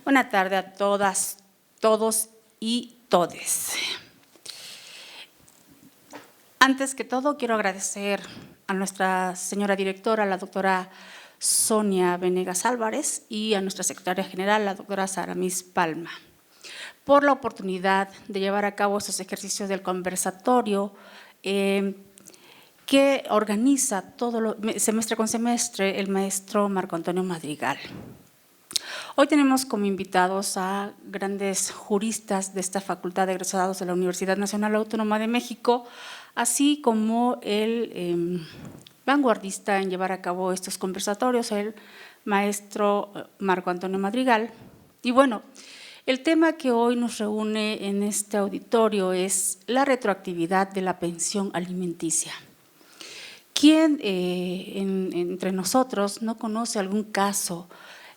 Buenas tardes a todas, todos y todes. Antes que todo, quiero agradecer a nuestra señora directora, la doctora Sonia Venegas Álvarez, y a nuestra secretaria general, la doctora Saramis Palma, por la oportunidad de llevar a cabo estos ejercicios del conversatorio que organiza todo semestre con semestre el maestro Marco Antonio Madrigal. Hoy tenemos como invitados a grandes juristas de esta Facultad de Egresados de la Universidad Nacional Autónoma de México, así como el vanguardista en llevar a cabo estos conversatorios, el maestro Marco Antonio Madrigal. Y bueno, el tema que hoy nos reúne en este auditorio es la retroactividad de la pensión alimenticia. ¿Quién entre nosotros no conoce algún caso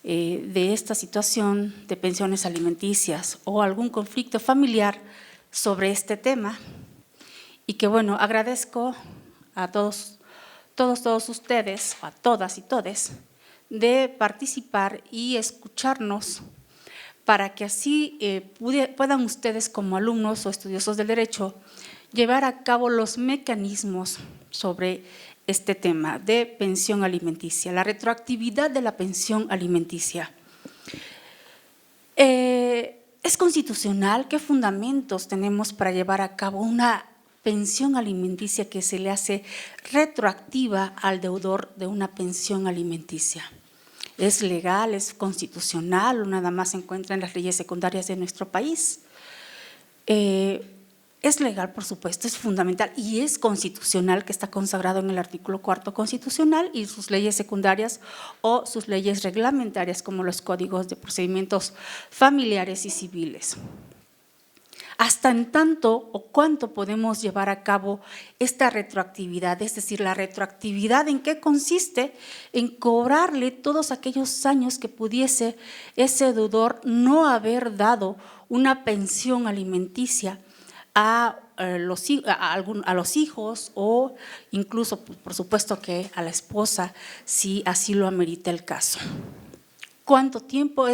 de esta situación de pensiones alimenticias o algún conflicto familiar sobre este tema? Y que bueno, agradezco a todos ustedes, a todas y todes, de participar y escucharnos para que así puedan ustedes como alumnos o estudiosos del derecho llevar a cabo los mecanismos sobre este tema de pensión alimenticia, la retroactividad de la pensión alimenticia. ¿Es constitucional? ¿Qué fundamentos tenemos para llevar a cabo una pensión alimenticia que se le hace retroactiva al deudor de una pensión alimenticia? ¿Es legal? ¿Es constitucional? ¿O nada más se encuentra en las leyes secundarias de nuestro país? Es legal, por supuesto, es fundamental y es constitucional, que está consagrado en el artículo 4 constitucional, y sus leyes secundarias o sus leyes reglamentarias como los códigos de procedimientos familiares y civiles. ¿Hasta en tanto o cuánto podemos llevar a cabo esta retroactividad? Es decir, la retroactividad, ¿en qué consiste? En cobrarle todos aquellos años que pudiese ese deudor no haber dado una pensión alimenticia a los hijos o incluso, por supuesto, que a la esposa, si así lo amerita el caso. ¿Cuánto tiempo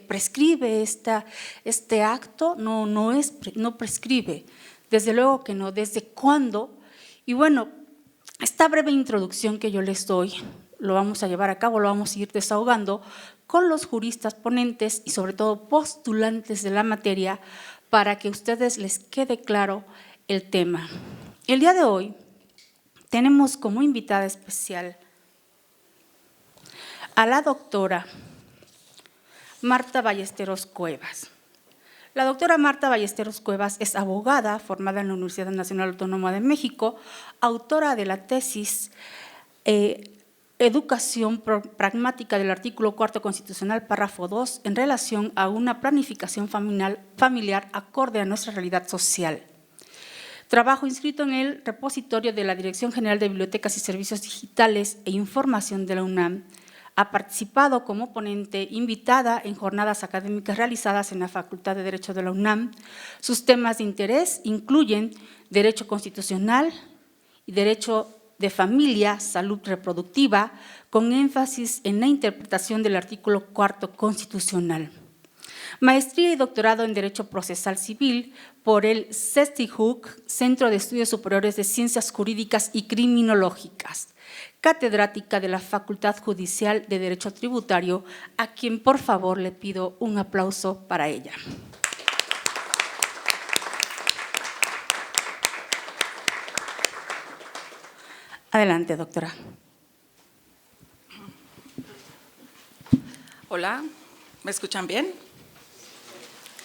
prescribe este acto? No prescribe, desde luego que no. ¿Desde cuándo? Y bueno, esta breve introducción que yo les doy, lo vamos a llevar a cabo, lo vamos a ir desahogando con los juristas ponentes y sobre todo postulantes de la materia, para que a ustedes les quede claro el tema. El día de hoy tenemos como invitada especial a la doctora Marta Ballesteros Cuevas. La doctora Marta Ballesteros Cuevas es abogada formada en la Universidad Nacional Autónoma de México, autora de la tesis Educación pragmática del artículo 4 constitucional, párrafo 2, en relación a una planificación familiar acorde a nuestra realidad social. Trabajo inscrito en el repositorio de la Dirección General de Bibliotecas y Servicios Digitales e Información de la UNAM. Ha participado como ponente invitada en jornadas académicas realizadas en la Facultad de Derecho de la UNAM. Sus temas de interés incluyen Derecho Constitucional y Derecho de Familia, Salud Reproductiva, con énfasis en la interpretación del artículo 4 constitucional. Maestría y doctorado en Derecho Procesal Civil por el CESTIJUC, Centro de Estudios Superiores de Ciencias Jurídicas y Criminológicas. Catedrática de la Facultad Judicial de Derecho Tributario, a quien por favor le pido un aplauso para ella. Adelante, doctora. Hola, ¿me escuchan bien?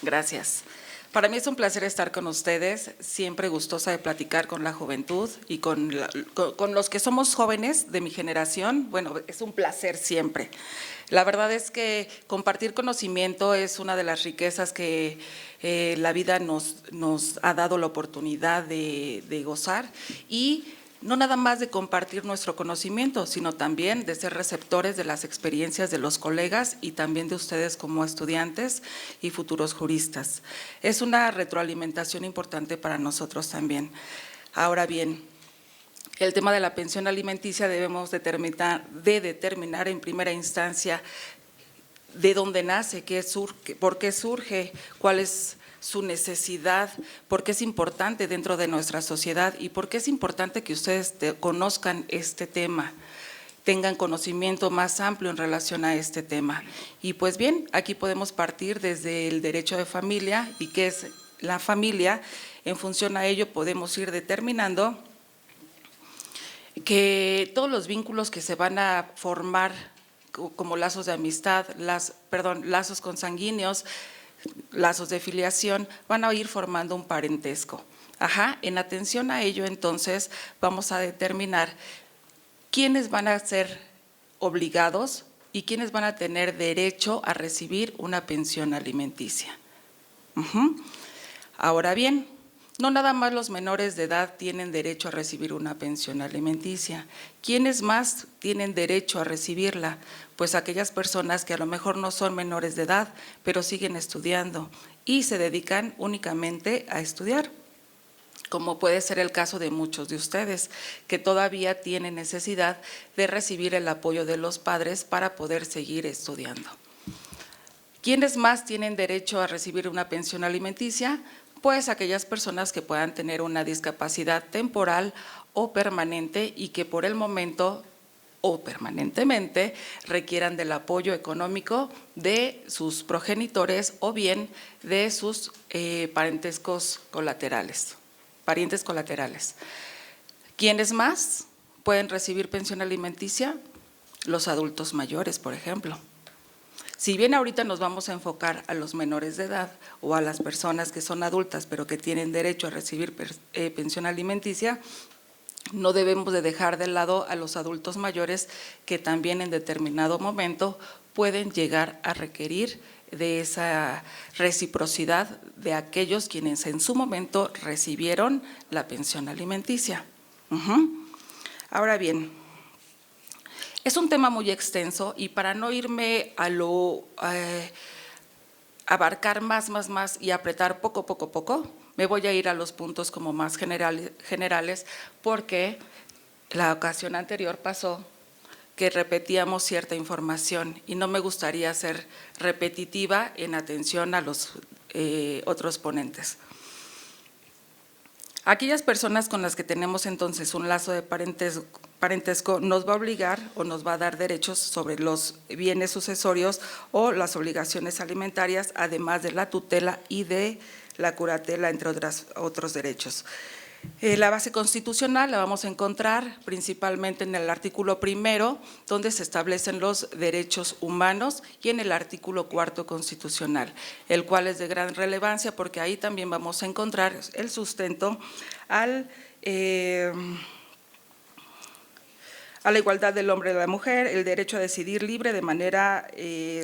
Gracias. Para mí es un placer estar con ustedes, siempre gustosa de platicar con la juventud y con los que somos jóvenes de mi generación. Bueno, es un placer siempre. La verdad es que compartir conocimiento es una de las riquezas que la vida nos ha dado la oportunidad de gozar, y no nada más de compartir nuestro conocimiento, sino también de ser receptores de las experiencias de los colegas y también de ustedes como estudiantes y futuros juristas. Es una retroalimentación importante para nosotros también. Ahora bien, el tema de la pensión alimenticia debemos determinar en primera instancia de dónde nace, por qué surge, cuál es su necesidad, por qué es importante dentro de nuestra sociedad y por qué es importante que ustedes conozcan este tema, tengan conocimiento más amplio en relación a este tema. Y pues bien, aquí podemos partir desde el derecho de familia y qué es la familia. En función a ello podemos ir determinando que todos los vínculos que se van a formar como lazos de amistad, lazos consanguíneos, lazos de filiación, van a ir formando un parentesco. En atención a ello, entonces, vamos a determinar quiénes van a ser obligados y quiénes van a tener derecho a recibir una pensión alimenticia. Ahora bien, no nada más los menores de edad tienen derecho a recibir una pensión alimenticia. ¿Quiénes más tienen derecho a recibirla? Pues aquellas personas que a lo mejor no son menores de edad, pero siguen estudiando y se dedican únicamente a estudiar, como puede ser el caso de muchos de ustedes, que todavía tienen necesidad de recibir el apoyo de los padres para poder seguir estudiando. ¿Quiénes más tienen derecho a recibir una pensión alimenticia? Pues aquellas personas que puedan tener una discapacidad temporal o permanente y que por el momento o permanentemente requieran del apoyo económico de sus progenitores o bien de sus parientes colaterales. ¿Quiénes más pueden recibir pensión alimenticia? Los adultos mayores, por ejemplo. Si bien ahorita nos vamos a enfocar a los menores de edad o a las personas que son adultas pero que tienen derecho a recibir pensión alimenticia, no debemos de dejar de lado a los adultos mayores que también en determinado momento pueden llegar a requerir de esa reciprocidad de aquellos quienes en su momento recibieron la pensión alimenticia. Ahora bien, es un tema muy extenso y para no irme a abarcar más y apretar poco, me voy a ir a los puntos como más generales porque la ocasión anterior pasó que repetíamos cierta información y no me gustaría ser repetitiva en atención a los otros ponentes. Aquellas personas con las que tenemos entonces un lazo de parentesco nos va a obligar o nos va a dar derechos sobre los bienes sucesorios o las obligaciones alimentarias, además de la tutela y de la curatela, entre otros derechos. La base constitucional la vamos a encontrar principalmente en el artículo 1, donde se establecen los derechos humanos, y en el artículo 4 constitucional, el cual es de gran relevancia porque ahí también vamos a encontrar el sustento a la igualdad del hombre y de la mujer, el derecho a decidir libre de manera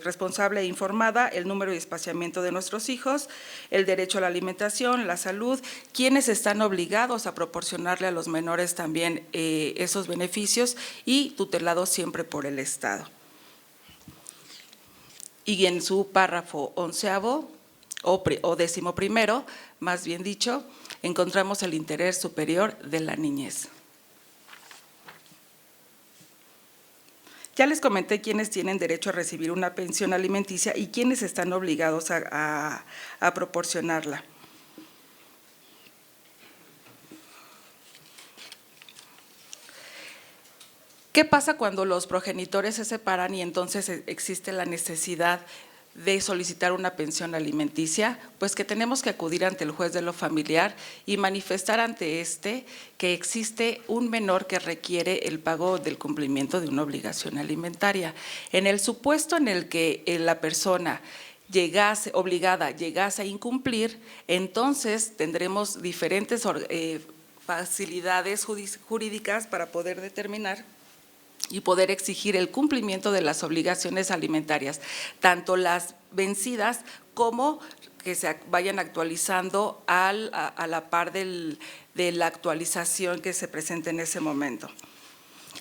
responsable e informada, el número y espaciamiento de nuestros hijos, el derecho a la alimentación, la salud, quienes están obligados a proporcionarle a los menores también esos beneficios y tutelados siempre por el Estado. Y en su párrafo 11º o 11º, más bien dicho, encontramos el interés superior de la niñez. Ya les comenté quiénes tienen derecho a recibir una pensión alimenticia y quiénes están obligados a proporcionarla. ¿Qué pasa cuando los progenitores se separan y entonces existe la necesidad de solicitar una pensión alimenticia? Pues que tenemos que acudir ante el juez de lo familiar y manifestar ante este que existe un menor que requiere el pago del cumplimiento de una obligación alimentaria. En el supuesto en el que la persona llegase a incumplir, entonces tendremos diferentes facilidades jurídicas para poder determinar y poder exigir el cumplimiento de las obligaciones alimentarias, tanto las vencidas como que se vayan actualizando a la par de la actualización que se presente en ese momento.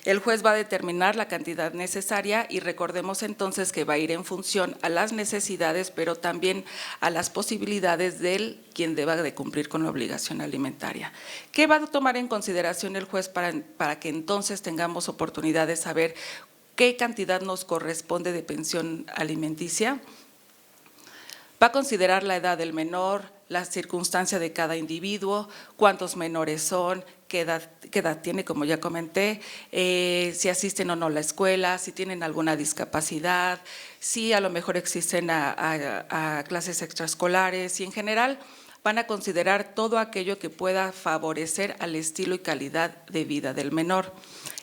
El juez va a determinar la cantidad necesaria y recordemos entonces que va a ir en función a las necesidades, pero también a las posibilidades del quien deba de cumplir con la obligación alimentaria. ¿Qué va a tomar en consideración el juez para que entonces tengamos oportunidad de saber ¿Qué cantidad nos corresponde de pensión alimenticia? Va a considerar la edad del menor, la circunstancia de cada individuo, cuántos menores son, qué edad tiene, como ya comenté, si asisten o no a la escuela, si tienen alguna discapacidad, si a lo mejor existen a clases extraescolares y en general van a considerar todo aquello que pueda favorecer al estilo y calidad de vida del menor.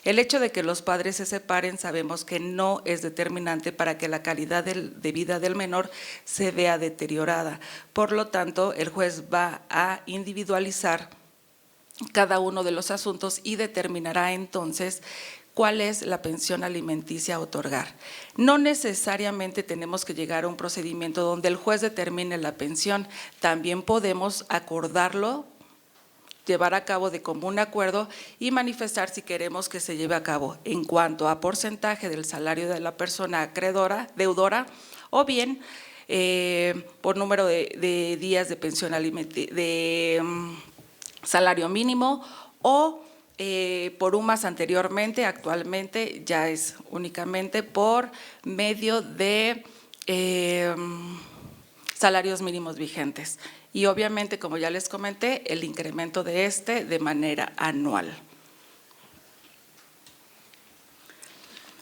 El hecho de que los padres se separen sabemos que no es determinante para que la calidad de vida del menor se vea deteriorada. Por lo tanto, el juez va a individualizar cada uno de los asuntos y determinará entonces cuál es la pensión alimenticia a otorgar. No necesariamente tenemos que llegar a un procedimiento donde el juez determine la pensión, también podemos acordarlo, llevar a cabo de común acuerdo y manifestar si queremos que se lleve a cabo en cuanto a porcentaje del salario de la persona acreedora, deudora, o bien por número de días de pensión alimenticia, de salario mínimo o por UMAS anteriormente, actualmente ya es únicamente por medio de salarios mínimos vigentes. Y obviamente, como ya les comenté, el incremento de manera anual.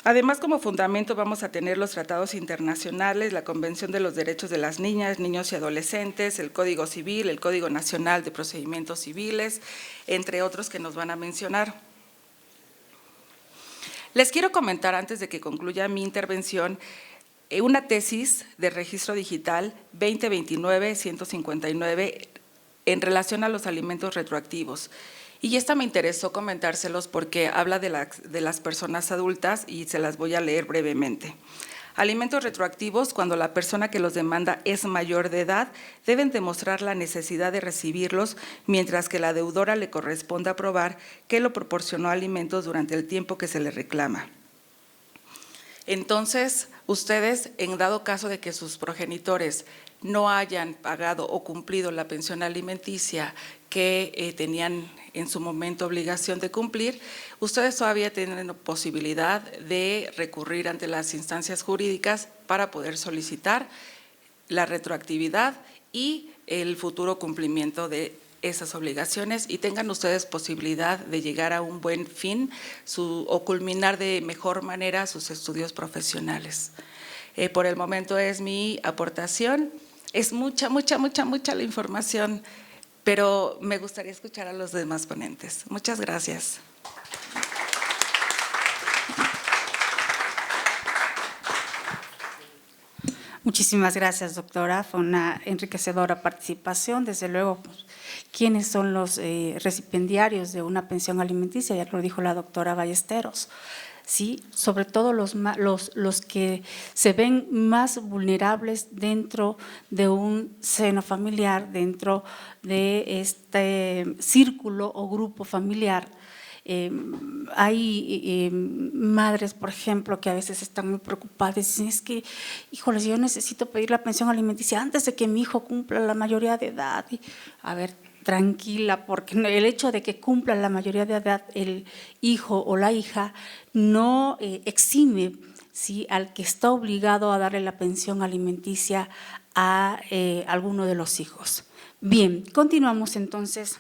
Además, como fundamento vamos a tener los tratados internacionales, la Convención de los Derechos de las Niñas, Niños y Adolescentes, el Código Civil, el Código Nacional de Procedimientos Civiles, entre otros que nos van a mencionar. Les quiero comentar, antes de que concluya mi intervención, una tesis de registro digital 2029-159 en relación a los alimentos retroactivos. Y esta me interesó comentárselos porque habla de las personas adultas y se las voy a leer brevemente. Alimentos retroactivos, cuando la persona que los demanda es mayor de edad, deben demostrar la necesidad de recibirlos, mientras que la deudora le corresponda probar que lo proporcionó alimentos durante el tiempo que se le reclama. Entonces, ustedes, en dado caso de que sus progenitores no hayan pagado o cumplido la pensión alimenticia que tenían en su momento obligación de cumplir, ustedes todavía tienen posibilidad de recurrir ante las instancias jurídicas para poder solicitar la retroactividad y el futuro cumplimiento de esas obligaciones y tengan ustedes posibilidad de llegar a un buen fin o culminar de mejor manera sus estudios profesionales. Por el momento es mi aportación. Es mucha la información, pero me gustaría escuchar a los demás ponentes. Muchas gracias. Muchísimas gracias, doctora. Fue una enriquecedora participación. Desde luego, pues, ¿quiénes son los recipiendarios de una pensión alimenticia? Ya lo dijo la doctora Ballesteros. Sí, sobre todo los que se ven más vulnerables dentro de un seno familiar, dentro de este círculo o grupo familiar. Hay madres, por ejemplo, que a veces están muy preocupadas y dicen, es que, híjoles, yo necesito pedir la pensión alimenticia antes de que mi hijo cumpla la mayoría de edad. Y, a ver, tranquila, porque el hecho de que cumpla la mayoría de edad el hijo o la hija no exime, ¿sí?, al que está obligado a darle la pensión alimenticia a alguno de los hijos. Bien, continuamos entonces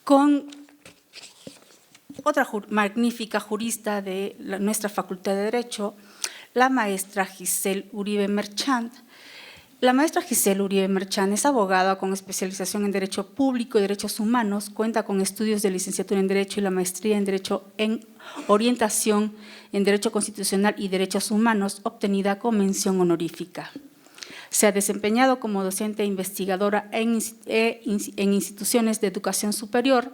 con otra magnífica jurista de nuestra Facultad de Derecho, la maestra Giselle Uribe Merchant. La maestra Giselle Uribe Merchant es abogada con especialización en Derecho Público y Derechos Humanos, cuenta con estudios de licenciatura en Derecho y la maestría en Derecho en Orientación en Derecho Constitucional y Derechos Humanos, obtenida con mención honorífica. Se ha desempeñado como docente e investigadora en instituciones de educación superior,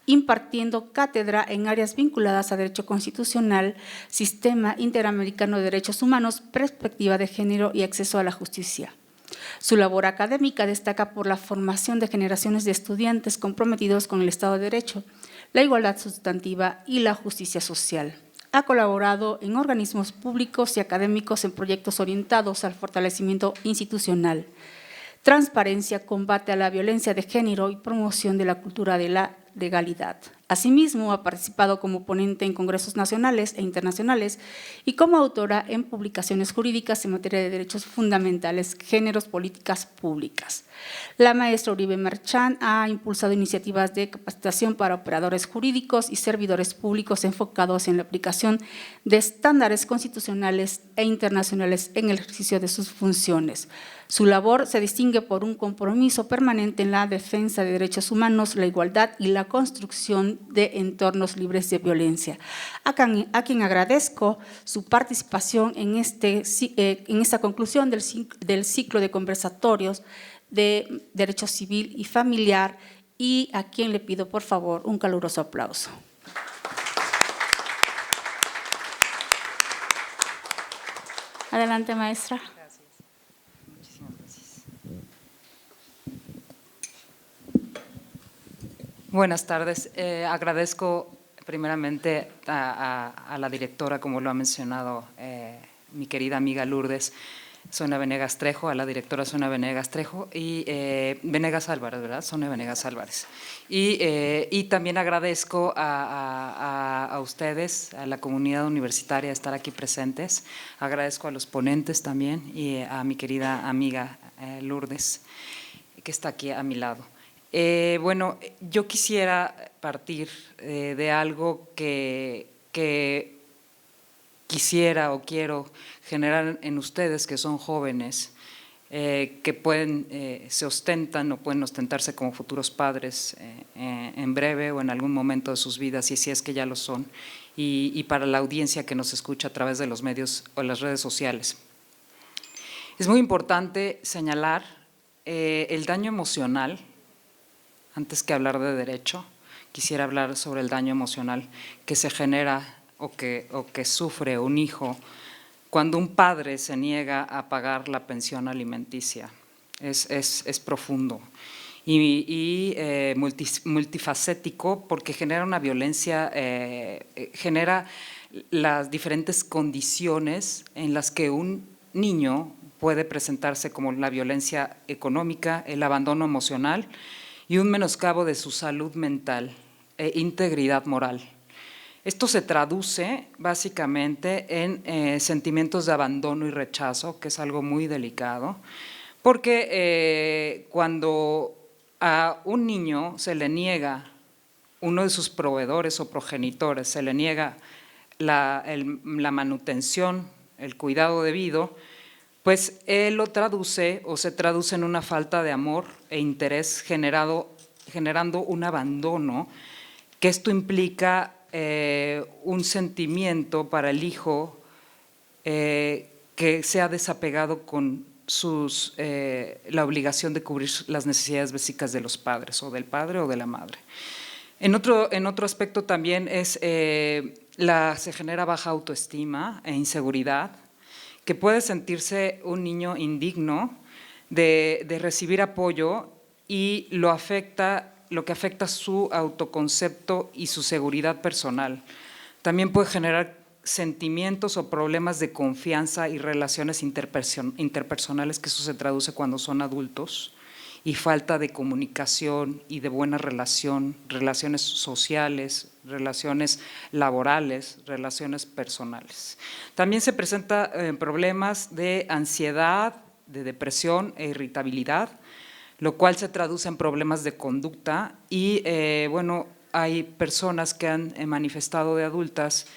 impartiendo cátedra en áreas vinculadas a Derecho Constitucional, Sistema Interamericano de Derechos Humanos, Perspectiva de Género y Acceso a la Justicia. Su labor académica destaca por la formación de generaciones de estudiantes comprometidos con el Estado de Derecho, la igualdad sustantiva y la justicia social. Ha colaborado en organismos públicos y académicos en proyectos orientados al fortalecimiento institucional, transparencia, combate a la violencia de género y promoción de la cultura de la legalidad. Asimismo, ha participado como ponente en congresos nacionales e internacionales y como autora en publicaciones jurídicas en materia de derechos fundamentales, géneros, políticas públicas. La maestra Uribe Marchán ha impulsado iniciativas de capacitación para operadores jurídicos y servidores públicos enfocados en la aplicación de estándares constitucionales e internacionales en el ejercicio de sus funciones. Su labor se distingue por un compromiso permanente en la defensa de derechos humanos, la igualdad y la construcción de entornos libres de violencia, a quien agradezco su participación en esta conclusión del ciclo de conversatorios de Derecho Civil y Familiar, y a quien le pido por favor un caluroso aplauso. Adelante, maestra. Buenas tardes. Agradezco primeramente a la directora, como lo ha mencionado mi querida amiga Lourdes Sonia Venegas Trejo, a la directora Sonia Venegas Trejo y Venegas Álvarez, ¿verdad? Sonia Venegas Álvarez. Y también agradezco a ustedes, a la comunidad universitaria, estar aquí presentes. Agradezco a los ponentes también y a mi querida amiga Lourdes, que está aquí a mi lado. Bueno, yo quisiera partir de algo que quisiera o quiero generar en ustedes, que son jóvenes, que se ostentan o pueden ostentarse como futuros padres en breve o en algún momento de sus vidas, y si es que ya lo son, y para la audiencia que nos escucha a través de los medios o las redes sociales. Es muy importante señalar el daño emocional. Antes que hablar de derecho, quisiera hablar sobre el daño emocional que se genera o que sufre un hijo cuando un padre se niega a pagar la pensión alimenticia. Es profundo y multifacético, porque genera una violencia, genera las diferentes condiciones en las que un niño puede presentarse, como la violencia económica, el abandono emocional y un menoscabo de su salud mental e integridad moral. Esto se traduce básicamente en sentimientos de abandono y rechazo, que es algo muy delicado, porque cuando a un niño se le niega, uno de sus proveedores o progenitores se le niega la manutención, el cuidado debido, pues él lo traduce o se traduce en una falta de amor e interés generando un abandono, que esto implica un sentimiento para el hijo que se ha desapegado con la obligación de cubrir las necesidades básicas de los padres, o del padre o de la madre. En otro aspecto también se genera baja autoestima e inseguridad, que puede sentirse un niño indigno de recibir apoyo, y lo que afecta su autoconcepto y su seguridad personal. También puede generar sentimientos o problemas de confianza y relaciones interpersonales, que eso se traduce cuando son adultos, y falta de comunicación y de buena relaciones sociales, relaciones laborales, relaciones personales. También se presentan problemas de ansiedad, de depresión e irritabilidad, lo cual se traduce en problemas de conducta, y bueno, hay personas que han manifestado de adultas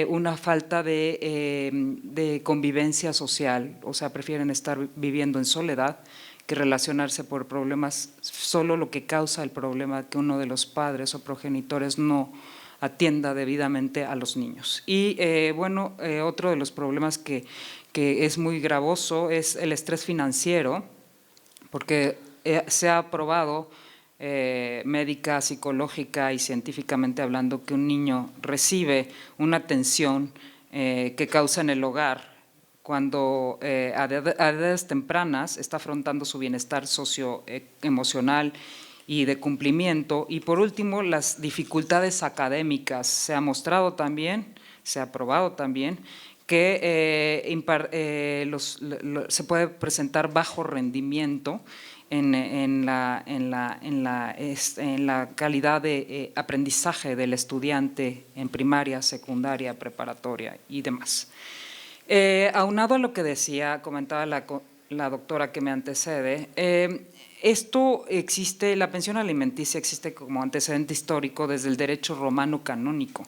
una falta de convivencia social, o sea, prefieren estar viviendo en soledad que relacionarse por problemas, solo lo que causa el problema, que uno de los padres o progenitores no atienda debidamente a los niños. Y bueno, otro de los problemas que es muy gravoso es el estrés financiero, porque se ha probado médica, psicológica y científicamente hablando, que un niño recibe una atención que causa en el hogar cuando a edades tempranas está afrontando su bienestar socioemocional y de cumplimiento. Y por último, las dificultades académicas. Se ha mostrado también, se ha probado también, que se puede presentar bajo rendimiento en la calidad de aprendizaje del estudiante en primaria, secundaria, preparatoria y demás. Aunado a lo que comentaba la doctora que me antecede, esto existe, la pensión alimenticia existe como antecedente histórico desde el derecho romano canónico.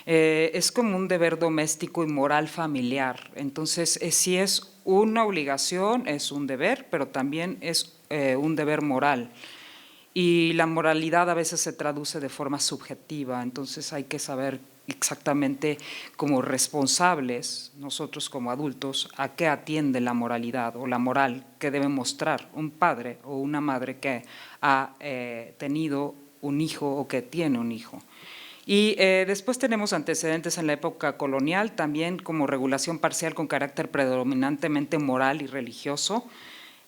Es como un deber doméstico y moral familiar, entonces sí es una obligación, es un deber, pero también es un deber moral. Y la moralidad a veces se traduce de forma subjetiva, entonces hay que saber exactamente como responsables, nosotros como adultos, a qué atiende la moralidad o la moral que debe mostrar un padre o una madre que ha tenido un hijo o que tiene un hijo. Y después tenemos antecedentes en la época colonial, también como regulación parcial con carácter predominantemente moral y religioso.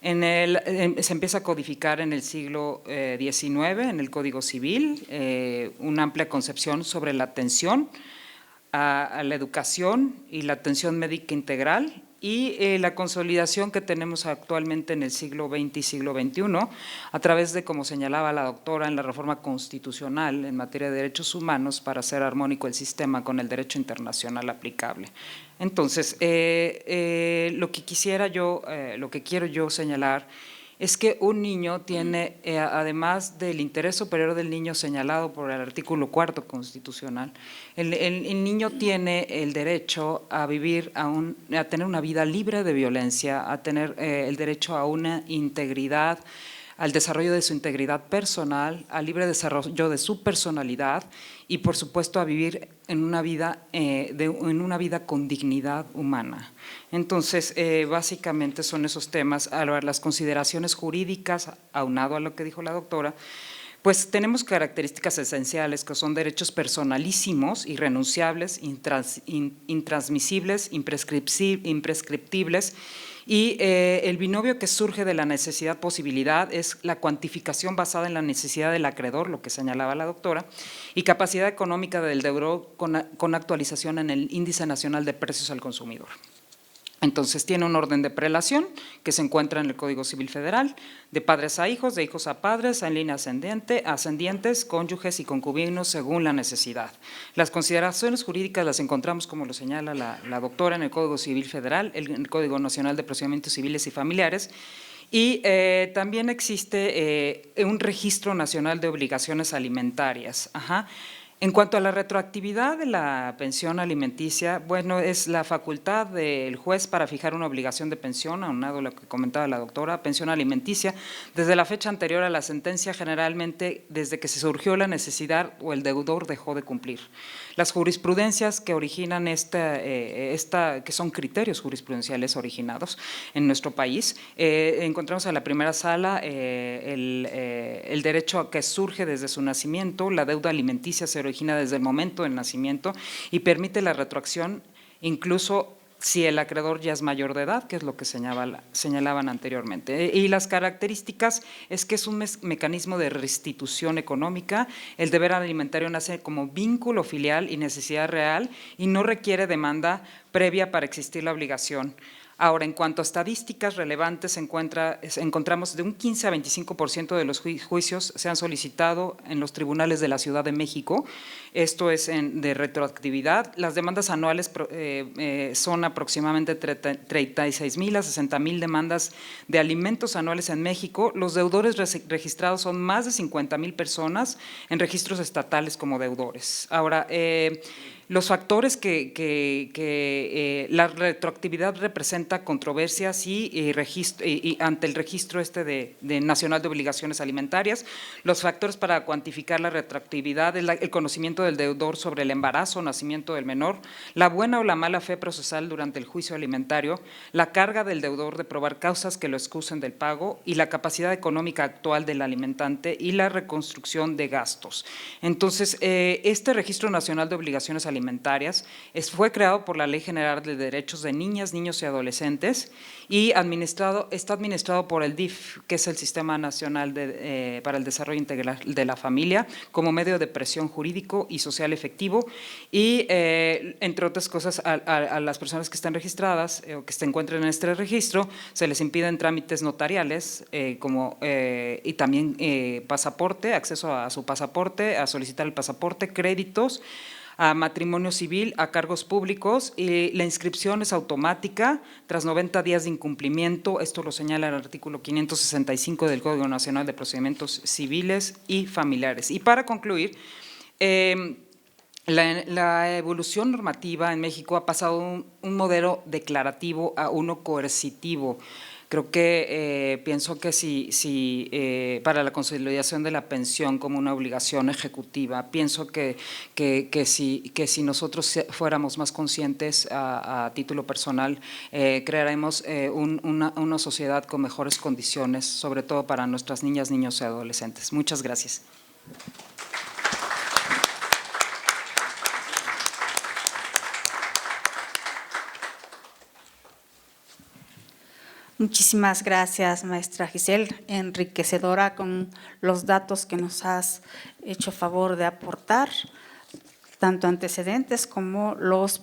Se empieza a codificar en el siglo XIX, en el Código Civil, una amplia concepción sobre la atención a la educación y la atención médica integral, y la consolidación que tenemos actualmente en el siglo XX y siglo XXI, a través de, como señalaba la doctora, en la reforma constitucional en materia de derechos humanos para hacer armónico el sistema con el derecho internacional aplicable. Entonces, lo que quiero yo señalar es que un niño tiene, además del interés superior del niño señalado por el artículo 4 constitucional, el niño tiene el derecho a vivir, a tener una vida libre de violencia, a tener el derecho a una integridad, al desarrollo de su integridad personal, al libre desarrollo de su personalidad y, por supuesto, a vivir en una vida con dignidad humana. Entonces, básicamente son esos temas. Ahora, las consideraciones jurídicas, aunado a lo que dijo la doctora, pues tenemos características esenciales que son derechos personalísimos, irrenunciables, intransmisibles, imprescriptibles, y el binomio que surge de la necesidad-posibilidad es la cuantificación basada en la necesidad del acreedor, lo que señalaba la doctora, y capacidad económica del deudor con actualización en el Índice Nacional de Precios al Consumidor. Entonces, tiene un orden de prelación que se encuentra en el Código Civil Federal, de padres a hijos, de hijos a padres, en línea ascendientes, cónyuges y concubinos según la necesidad. Las consideraciones jurídicas las encontramos, como lo señala la doctora, en el Código Civil Federal, en el Código Nacional de Procedimientos Civiles y Familiares, y también existe un registro nacional de obligaciones alimentarias. En cuanto a la retroactividad de la pensión alimenticia, bueno, es la facultad del juez para fijar una obligación de pensión, aunado a lo que comentaba la doctora, pensión alimenticia, desde la fecha anterior a la sentencia, generalmente desde que se surgió la necesidad o el deudor dejó de cumplir. Las jurisprudencias que originan que son criterios jurisprudenciales originados en nuestro país, encontramos en la primera sala el derecho a que surge desde su nacimiento, la deuda alimenticia se origina desde el momento del nacimiento y permite la retroacción incluso si el acreedor ya es mayor de edad, que es lo que señalaban anteriormente. Y las características es que es un mecanismo de restitución económica, el deber alimentario nace como vínculo filial y necesidad real y no requiere demanda previa para existir la obligación. Ahora, en cuanto a estadísticas relevantes, encontramos de un 15 a 25% de los juicios se han solicitado en los tribunales de la Ciudad de México. Esto es de retroactividad. Las demandas anuales son aproximadamente 36,000 a 60,000 demandas de alimentos anuales en México. Los deudores registrados son más de 50,000 personas en registros estatales como deudores. Ahora, los factores que la retroactividad representa controversias y ante el registro de nacional de obligaciones alimentarias, los factores para cuantificar la retroactividad es el conocimiento del deudor sobre el embarazo o nacimiento del menor, la buena o la mala fe procesal durante el juicio alimentario, la carga del deudor de probar causas que lo excusen del pago y la capacidad económica actual del alimentante y la reconstrucción de gastos. Entonces, este registro nacional de obligaciones alimentarias alimentarias. Fue creado por la Ley General de Derechos de Niñas, Niños y Adolescentes y está administrado por el DIF, que es el Sistema Nacional para el Desarrollo Integral de la Familia, como medio de presión jurídico y social efectivo y, entre otras cosas, a las personas que están registradas o que se encuentren en este registro, se les impiden trámites notariales y también pasaporte, acceso a su pasaporte, a solicitar el pasaporte, créditos, a matrimonio civil, a cargos públicos, y la inscripción es automática tras 90 días de incumplimiento. Esto lo señala el artículo 565 del Código Nacional de Procedimientos Civiles y Familiares. Y para concluir, la evolución normativa en México ha pasado un modelo declarativo a uno coercitivo. Creo que pienso que si para la consolidación de la pensión como una obligación ejecutiva, pienso que si nosotros fuéramos más conscientes a título personal, crearemos una sociedad con mejores condiciones, sobre todo para nuestras niñas, niños y adolescentes. Muchas gracias. Muchísimas gracias, maestra Giselle, enriquecedora con los datos que nos has hecho favor de aportar, tanto antecedentes como los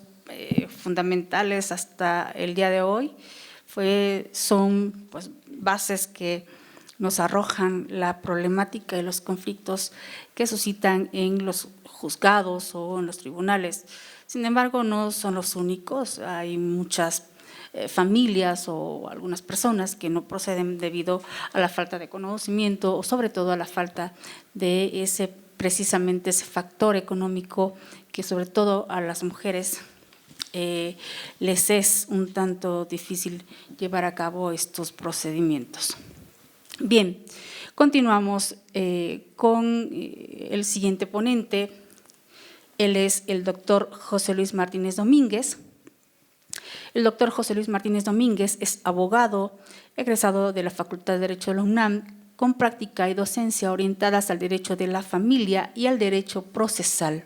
fundamentales hasta el día de hoy. Son pues, bases que nos arrojan la problemática y los conflictos que suscitan en los juzgados o en los tribunales. Sin embargo, no son los únicos, hay muchas familias o algunas personas que no proceden debido a la falta de conocimiento o sobre todo a la falta de precisamente ese factor económico que sobre todo a las mujeres les es un tanto difícil llevar a cabo estos procedimientos. Bien, continuamos con el siguiente ponente. Él es el doctor José Luis Martínez Domínguez. El doctor José Luis Martínez Domínguez es abogado egresado de la Facultad de Derecho de la UNAM con práctica y docencia orientadas al derecho de la familia y al derecho procesal.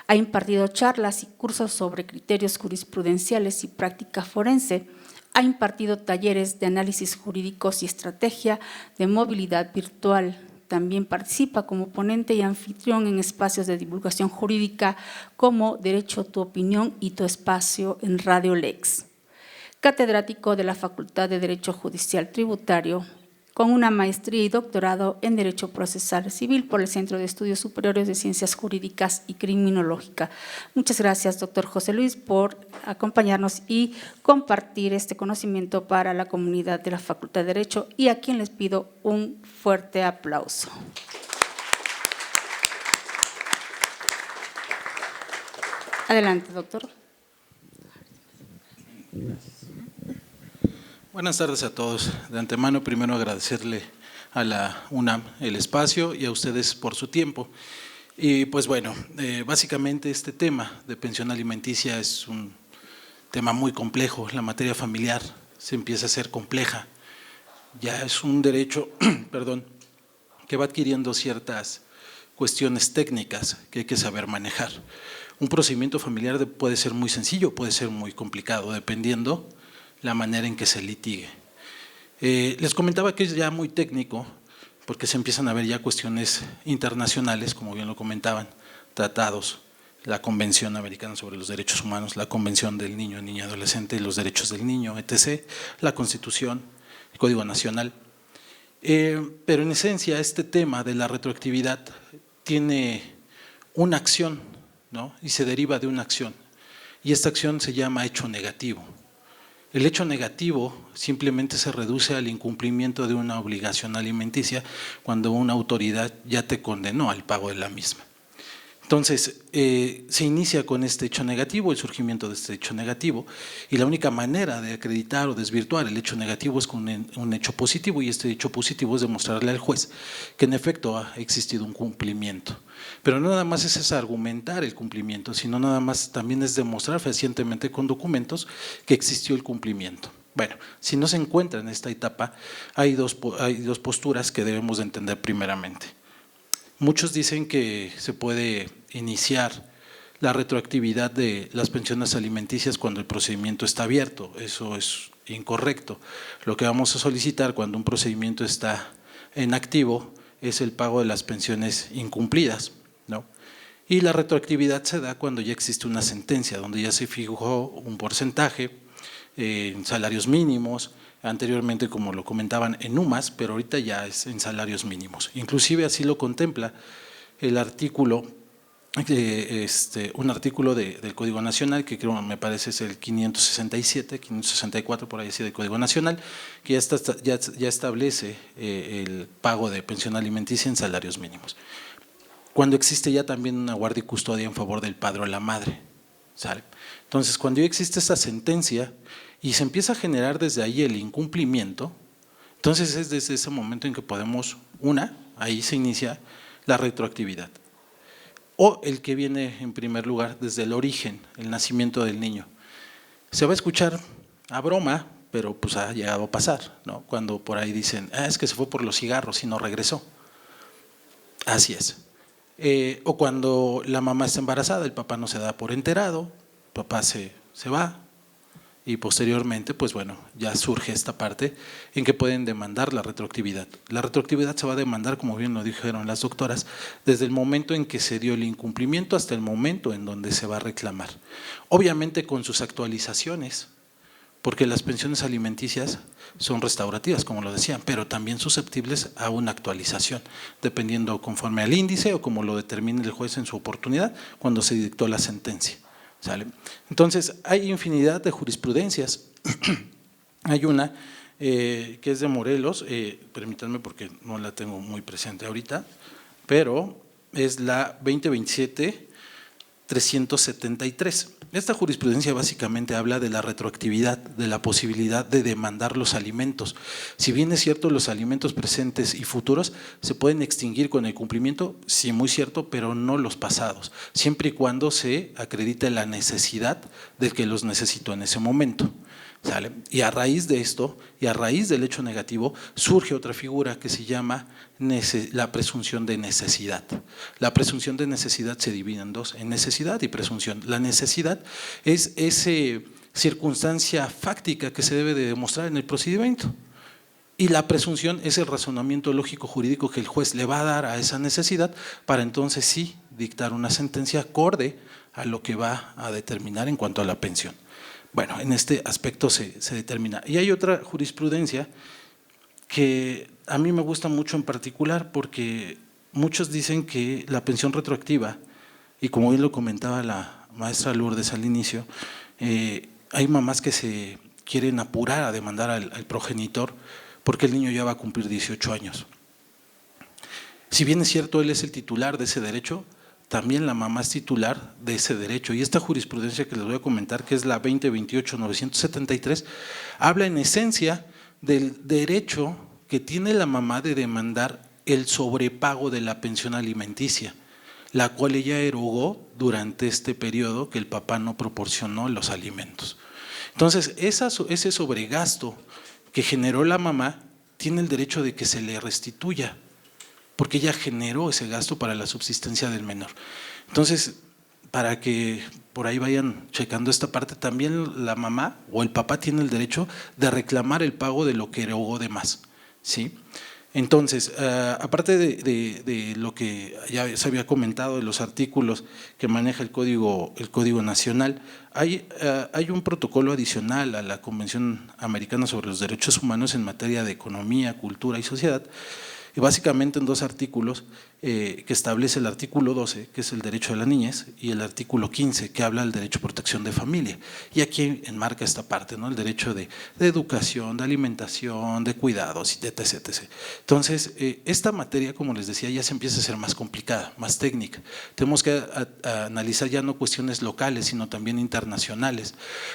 Ha impartido charlas y cursos sobre criterios jurisprudenciales y práctica forense. Ha impartido talleres de análisis jurídicos y estrategia de movilidad virtual. También participa como ponente y anfitrión en espacios de divulgación jurídica como Derecho a tu opinión y tu espacio en Radio Lex. Catedrático de la Facultad de Derecho Judicial Tributario, con una maestría y doctorado en Derecho Procesal Civil por el Centro de Estudios Superiores de Ciencias Jurídicas y Criminológica. Muchas gracias, doctor José Luis, por acompañarnos y compartir este conocimiento para la comunidad de la Facultad de Derecho, y a quien les pido un fuerte aplauso. Adelante, doctor. Buenas tardes a todos. De antemano, primero agradecerle a la UNAM el espacio y a ustedes por su tiempo. Y pues bueno, básicamente este tema de pensión alimenticia es un tema muy complejo. La materia familiar se empieza a ser compleja. Ya es un derecho, perdón, que va adquiriendo ciertas cuestiones técnicas que hay que saber manejar. Un procedimiento familiar puede ser muy sencillo, puede ser muy complicado, dependiendo la manera en que se litigue. Les comentaba que es ya muy técnico, porque se empiezan a ver ya cuestiones internacionales, como bien lo comentaban, tratados, la Convención Americana sobre los Derechos Humanos, la Convención del Niño, Niña y Adolescente, los Derechos del Niño, etc., la Constitución, el Código Nacional. Pero en esencia este tema de la retroactividad tiene una acción, ¿no? Y se deriva de una acción, y esta acción se llama hecho negativo. El hecho negativo simplemente se reduce al incumplimiento de una obligación alimenticia cuando una autoridad ya te condenó al pago de la misma. Entonces, se inicia con este hecho negativo, el surgimiento de este hecho negativo, y la única manera de acreditar o desvirtuar el hecho negativo es con un hecho positivo, y este hecho positivo es demostrarle al juez que en efecto ha existido un cumplimiento. Pero no nada más es argumentar el cumplimiento, sino nada más también es demostrar fehacientemente con documentos que existió el cumplimiento. Bueno, si no se encuentra en esta etapa, hay dos posturas que debemos de entender primeramente. Muchos dicen que se puede iniciar la retroactividad de las pensiones alimenticias cuando el procedimiento está abierto. Eso es incorrecto. Lo que vamos a solicitar cuando un procedimiento está en activo es el pago de las pensiones incumplidas, ¿no? Y la retroactividad se da cuando ya existe una sentencia, donde ya se fijó un porcentaje en salarios mínimos, anteriormente como lo comentaban en UMAS, pero ahorita ya es en salarios mínimos. Inclusive así lo contempla el artículo, un artículo del Código Nacional, que creo me parece es el 567, 564 por ahí así del Código Nacional, que ya establece el pago de pensión alimenticia en salarios mínimos. Cuando existe ya también una guardia y custodia en favor del padre o la madre, ¿sale? Entonces, cuando ya existe esta sentencia y se empieza a generar desde ahí el incumplimiento, entonces es desde ese momento en que podemos, ahí se inicia la retroactividad. O el que viene en primer lugar desde el origen, el nacimiento del niño. Se va a escuchar a broma, pero pues ha llegado a pasar, ¿no? Cuando por ahí dicen, es que se fue por los cigarros y no regresó. Así es. O cuando la mamá está embarazada, el papá no se da por enterado, el papá se va y posteriormente, pues bueno, ya surge esta parte en que pueden demandar la retroactividad. La retroactividad se va a demandar, como bien lo dijeron las doctoras, desde el momento en que se dio el incumplimiento hasta el momento en donde se va a reclamar. Obviamente con sus actualizaciones, porque las pensiones alimenticias son restaurativas, como lo decían, pero también susceptibles a una actualización, dependiendo conforme al índice o como lo determine el juez en su oportunidad cuando se dictó la sentencia, ¿sale? Entonces, hay infinidad de jurisprudencias. Hay una que es de Morelos, permítanme porque no la tengo muy presente ahorita, pero es la 2027-373. Esta jurisprudencia básicamente habla de la retroactividad, de la posibilidad de demandar los alimentos. Si bien es cierto, los alimentos presentes y futuros se pueden extinguir con el cumplimiento, sí, muy cierto, pero no los pasados, siempre y cuando se acredite la necesidad de que los necesito en ese momento, ¿sale? Y a raíz de esto, y a raíz del hecho negativo, surge otra figura que se llama la presunción de necesidad. La presunción de necesidad se divide en dos, en necesidad y presunción. La necesidad es esa circunstancia fáctica que se debe de demostrar en el procedimiento. Y la presunción es el razonamiento lógico jurídico que el juez le va a dar a esa necesidad para entonces sí dictar una sentencia acorde a lo que va a determinar en cuanto a la pensión. Bueno, en este aspecto se determina. Y hay otra jurisprudencia que a mí me gusta mucho en particular porque muchos dicen que la pensión retroactiva, y como bien lo comentaba la maestra Lourdes al inicio, hay mamás que se quieren apurar a demandar al progenitor porque el niño ya va a cumplir 18 años. Si bien es cierto, él es el titular de ese derecho, también la mamá es titular de ese derecho. Y esta jurisprudencia que les voy a comentar, que es la 2028-973, habla en esencia del derecho que tiene la mamá de demandar el sobrepago de la pensión alimenticia, la cual ella erogó durante este periodo que el papá no proporcionó los alimentos. Entonces, ese sobregasto que generó la mamá tiene el derecho de que se le restituya, porque ella generó ese gasto para la subsistencia del menor. Entonces, para que por ahí vayan checando esta parte, también la mamá o el papá tiene el derecho de reclamar el pago de lo que erogó de más, ¿sí? Entonces, aparte de lo que ya se había comentado de los artículos que maneja el Código Nacional, hay un protocolo adicional a la Convención Americana sobre los Derechos Humanos en materia de economía, cultura y sociedad, y básicamente en dos artículos que establece el artículo 12, que es el derecho de la niñez, y el artículo 15, que habla del derecho a protección de familia. Y aquí enmarca esta parte, ¿no? El derecho de educación, de alimentación, de cuidados, etc. etc. Entonces, esta materia, como les decía, ya se empieza a ser más complicada, más técnica. Tenemos que analizar ya no cuestiones locales, sino también internacionales.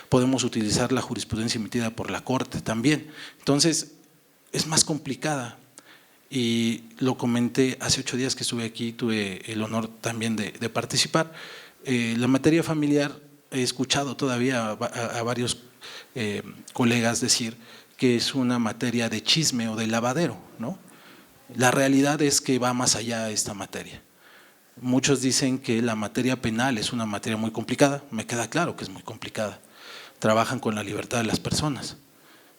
Podemos utilizar la jurisprudencia emitida por la Corte también. Entonces, es más complicada. Y lo comenté hace 8 días que estuve aquí, tuve el honor también de participar. La materia familiar, he escuchado todavía a varios colegas decir que es una materia de chisme o de lavadero, ¿no? La realidad es que va más allá de esta materia. Muchos dicen que la materia penal es una materia muy complicada, me queda claro que es muy complicada. Trabajan con la libertad de las personas.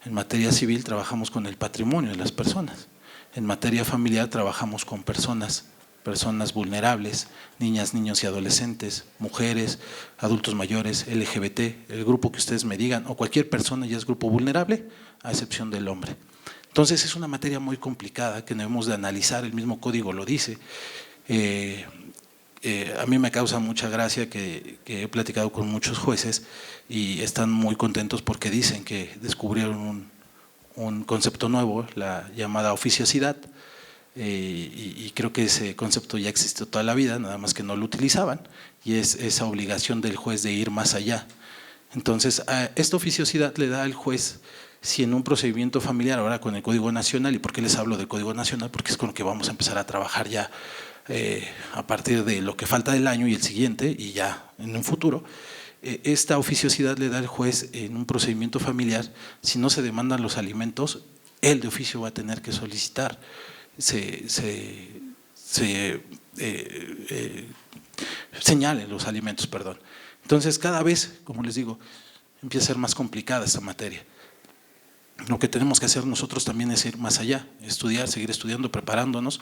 En materia civil trabajamos con el patrimonio de las personas. En materia familiar trabajamos con personas vulnerables, niñas, niños y adolescentes, mujeres, adultos mayores, LGBT, el grupo que ustedes me digan, o cualquier persona ya es grupo vulnerable, a excepción del hombre. Entonces es una materia muy complicada que debemos de analizar, el mismo código lo dice. A mí me causa mucha gracia que he platicado con muchos jueces y están muy contentos porque dicen que descubrieron un concepto nuevo, la llamada oficiosidad, y creo que ese concepto ya existió toda la vida, nada más que no lo utilizaban, y es esa obligación del juez de ir más allá. Entonces, esta oficiosidad le da al juez, si en un procedimiento familiar, ahora con el Código Nacional, ¿y por qué les hablo del Código Nacional? Porque es con lo que vamos a empezar a trabajar ya a partir de lo que falta del año y el siguiente, y ya en un futuro. Esta oficiosidad le da al juez en un procedimiento familiar, si no se demandan los alimentos, él de oficio va a tener que solicitar, señalen los alimentos, perdón. Entonces cada vez, como les digo, empieza a ser más complicada esta materia. Lo que tenemos que hacer nosotros también es ir más allá, estudiar, seguir estudiando, preparándonos.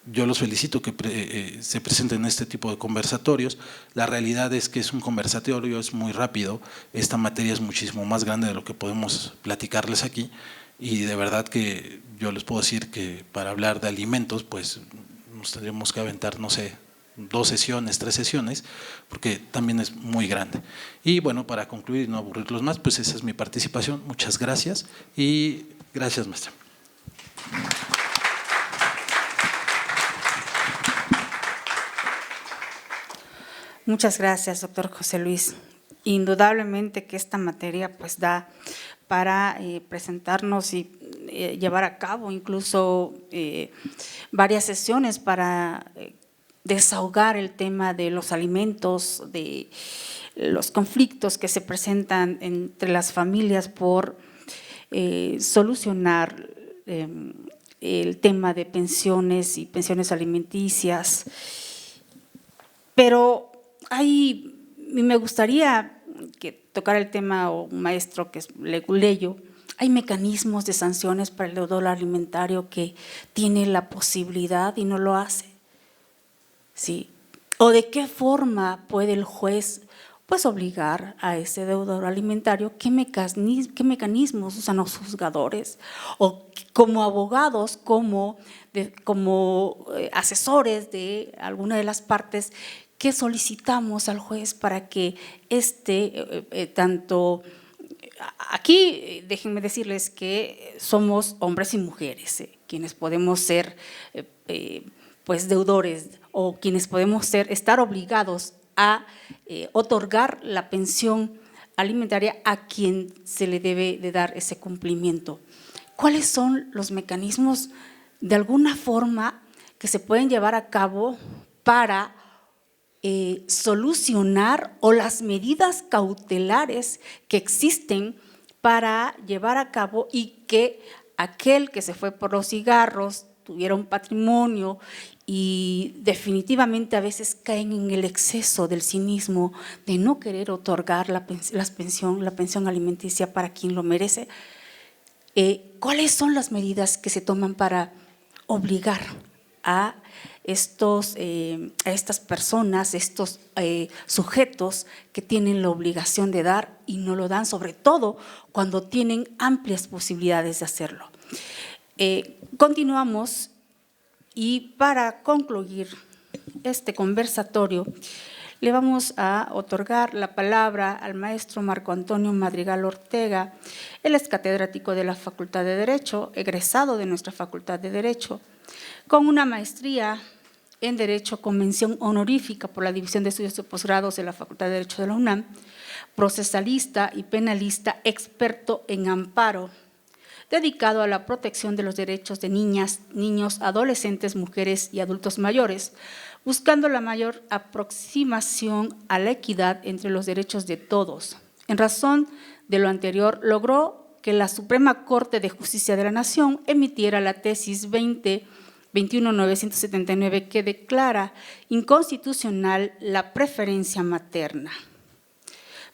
Yo los felicito que se presenten este tipo de conversatorios. La realidad es que es un conversatorio, es muy rápido. Esta materia es muchísimo más grande de lo que podemos platicarles aquí. Y de verdad que yo les puedo decir que para hablar de alimentos, pues nos tendríamos que aventar, no sé, 2 sesiones, 3 sesiones, porque también es muy grande. Y bueno, para concluir y no aburrirlos más, pues esa es mi participación. Muchas gracias y gracias, maestra. Muchas gracias, doctor José Luis. Indudablemente que esta materia pues da para presentarnos y llevar a cabo incluso varias sesiones para desahogar el tema de los alimentos, de los conflictos que se presentan entre las familias por solucionar el tema de pensiones y pensiones alimenticias. Pero me gustaría que tocara el tema, o un maestro que es Leguleyo, hay mecanismos de sanciones para el deudor alimentario que tiene la posibilidad y no lo hace. ¿Sí? ¿O de qué forma puede el juez pues obligar a ese deudor alimentario? ¿Qué mecanismos usan los juzgadores? O como abogados, como asesores de alguna de las partes, ¿qué solicitamos al juez para que tanto… Aquí déjenme decirles que somos hombres y mujeres, quienes podemos ser pues deudores, o quienes podemos estar obligados a otorgar la pensión alimentaria a quien se le debe de dar ese cumplimiento. ¿Cuáles son los mecanismos de alguna forma que se pueden llevar a cabo para solucionar, o las medidas cautelares que existen para llevar a cabo y que aquel que se fue por los cigarros tuviera un patrimonio, y definitivamente a veces caen en el exceso del cinismo de no querer otorgar la pensión alimenticia para quien lo merece? ¿Cuáles son las medidas que se toman para obligar a estas personas, estos sujetos que tienen la obligación de dar y no lo dan, sobre todo cuando tienen amplias posibilidades de hacerlo? Continuamos, y para concluir este conversatorio le vamos a otorgar la palabra al maestro Marco Antonio Madrigal Ortega. Él es catedrático de la Facultad de Derecho, egresado de nuestra Facultad de Derecho, con una maestría en Derecho con mención honorífica por la División de Estudios de Posgrados de la Facultad de Derecho de la UNAM, procesalista y penalista, experto en amparo, dedicado a la protección de los derechos de niñas, niños, adolescentes, mujeres y adultos mayores, buscando la mayor aproximación a la equidad entre los derechos de todos. En razón de lo anterior, logró que la Suprema Corte de Justicia de la Nación emitiera la tesis 20 21.979 que declara inconstitucional la preferencia materna.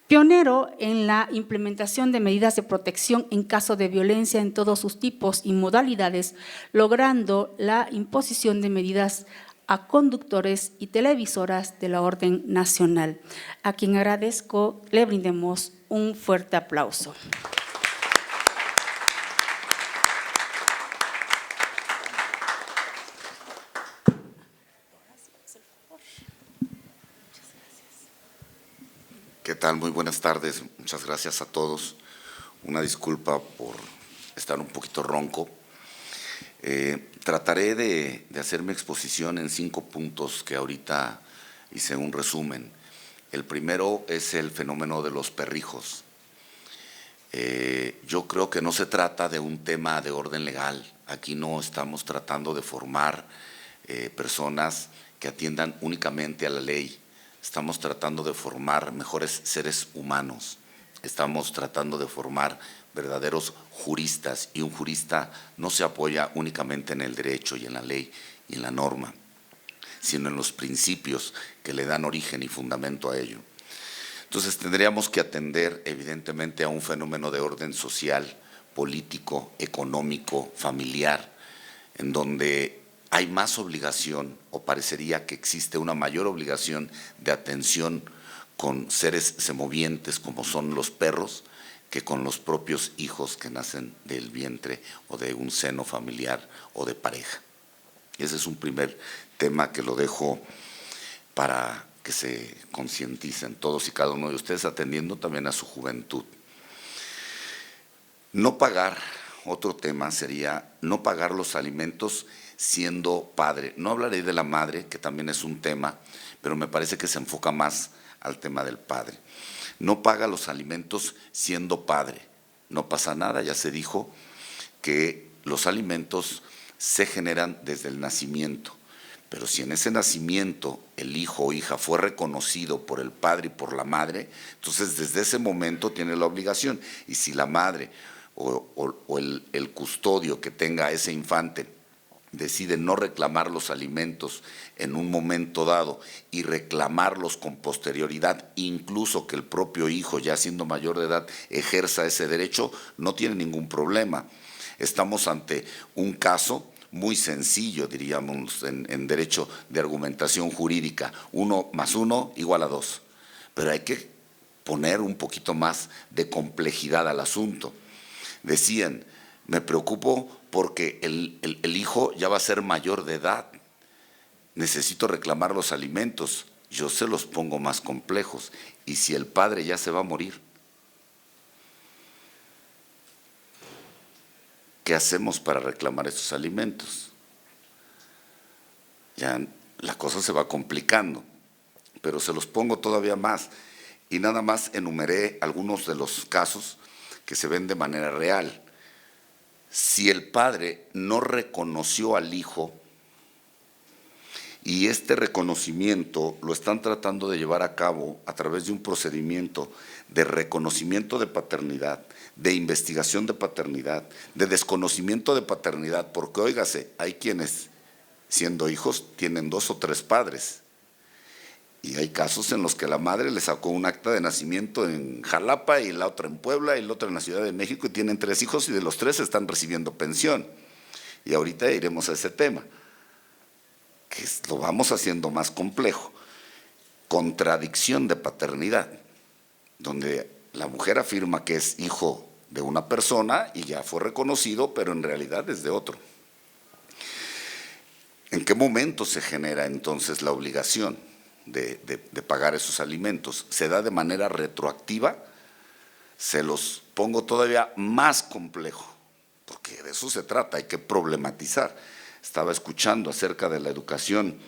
Pionero en la implementación de medidas de protección en caso de violencia en todos sus tipos y modalidades, logrando la imposición de medidas a conductores y televisoras de la orden nacional, a quien agradezco le brindemos un fuerte aplauso. ¿Qué tal? Muy buenas tardes. Muchas gracias a todos. Una disculpa por estar un poquito ronco. Trataré de hacer mi exposición en 5 puntos que ahorita hice un resumen. El primero es el fenómeno de los perrijos. Yo creo que no se trata de un tema de orden legal. Aquí no estamos tratando de formar personas que atiendan únicamente a la ley. Estamos tratando de formar mejores seres humanos. Estamos tratando de formar verdaderos juristas, y un jurista no se apoya únicamente en el derecho y en la ley y en la norma, sino en los principios que le dan origen y fundamento a ello. Entonces tendríamos que atender evidentemente a un fenómeno de orden social, político, económico, familiar, en donde hay más obligación, o parecería que existe una mayor obligación de atención con seres semovientes como son los perros, que con los propios hijos que nacen del vientre o de un seno familiar o de pareja. Ese es un primer tema que lo dejo para que se concienticen todos y cada uno de ustedes, atendiendo también a su juventud. No pagar, otro tema sería no pagar los alimentos siendo padre. No hablaré de la madre, que también es un tema, pero me parece que se enfoca más al tema del padre. No paga los alimentos siendo padre. No pasa nada, ya se dijo que los alimentos se generan desde el nacimiento, pero si en ese nacimiento el hijo o hija fue reconocido por el padre y por la madre, entonces desde ese momento tiene la obligación. Y si la madre o el custodio que tenga a ese infante decide no reclamar los alimentos en un momento dado y reclamarlos con posterioridad, incluso que el propio hijo, ya siendo mayor de edad, ejerza ese derecho, no tiene ningún problema. Estamos ante un caso muy sencillo, diríamos, en derecho de argumentación jurídica, 1 más 1 igual a 2, pero hay que poner un poquito más de complejidad al asunto. Decían, me preocupo porque el hijo ya va a ser mayor de edad, necesito reclamar los alimentos, yo se los pongo más complejos. ¿Y si el padre ya se va a morir? ¿Qué hacemos para reclamar esos alimentos? Ya la cosa se va complicando, pero se los pongo todavía más. Y nada más enumeré algunos de los casos que se ven de manera real. Si el padre no reconoció al hijo y este reconocimiento lo están tratando de llevar a cabo a través de un procedimiento de reconocimiento de paternidad, de investigación de paternidad, de desconocimiento de paternidad, porque óigase, hay quienes siendo hijos tienen 2 o 3 padres. Y hay casos en los que la madre le sacó un acta de nacimiento en Jalapa y la otra en Puebla y la otra en la Ciudad de México y tienen 3 hijos y de los 3 están recibiendo pensión. Y ahorita iremos a ese tema, que lo vamos haciendo más complejo. Contradicción de paternidad, donde la mujer afirma que es hijo de una persona y ya fue reconocido, pero en realidad es de otro. ¿En qué momento se genera entonces la obligación de pagar esos alimentos? ¿Se da de manera retroactiva? Se los pongo todavía más complejo, porque de eso se trata, hay que problematizar. Estaba escuchando acerca de la educación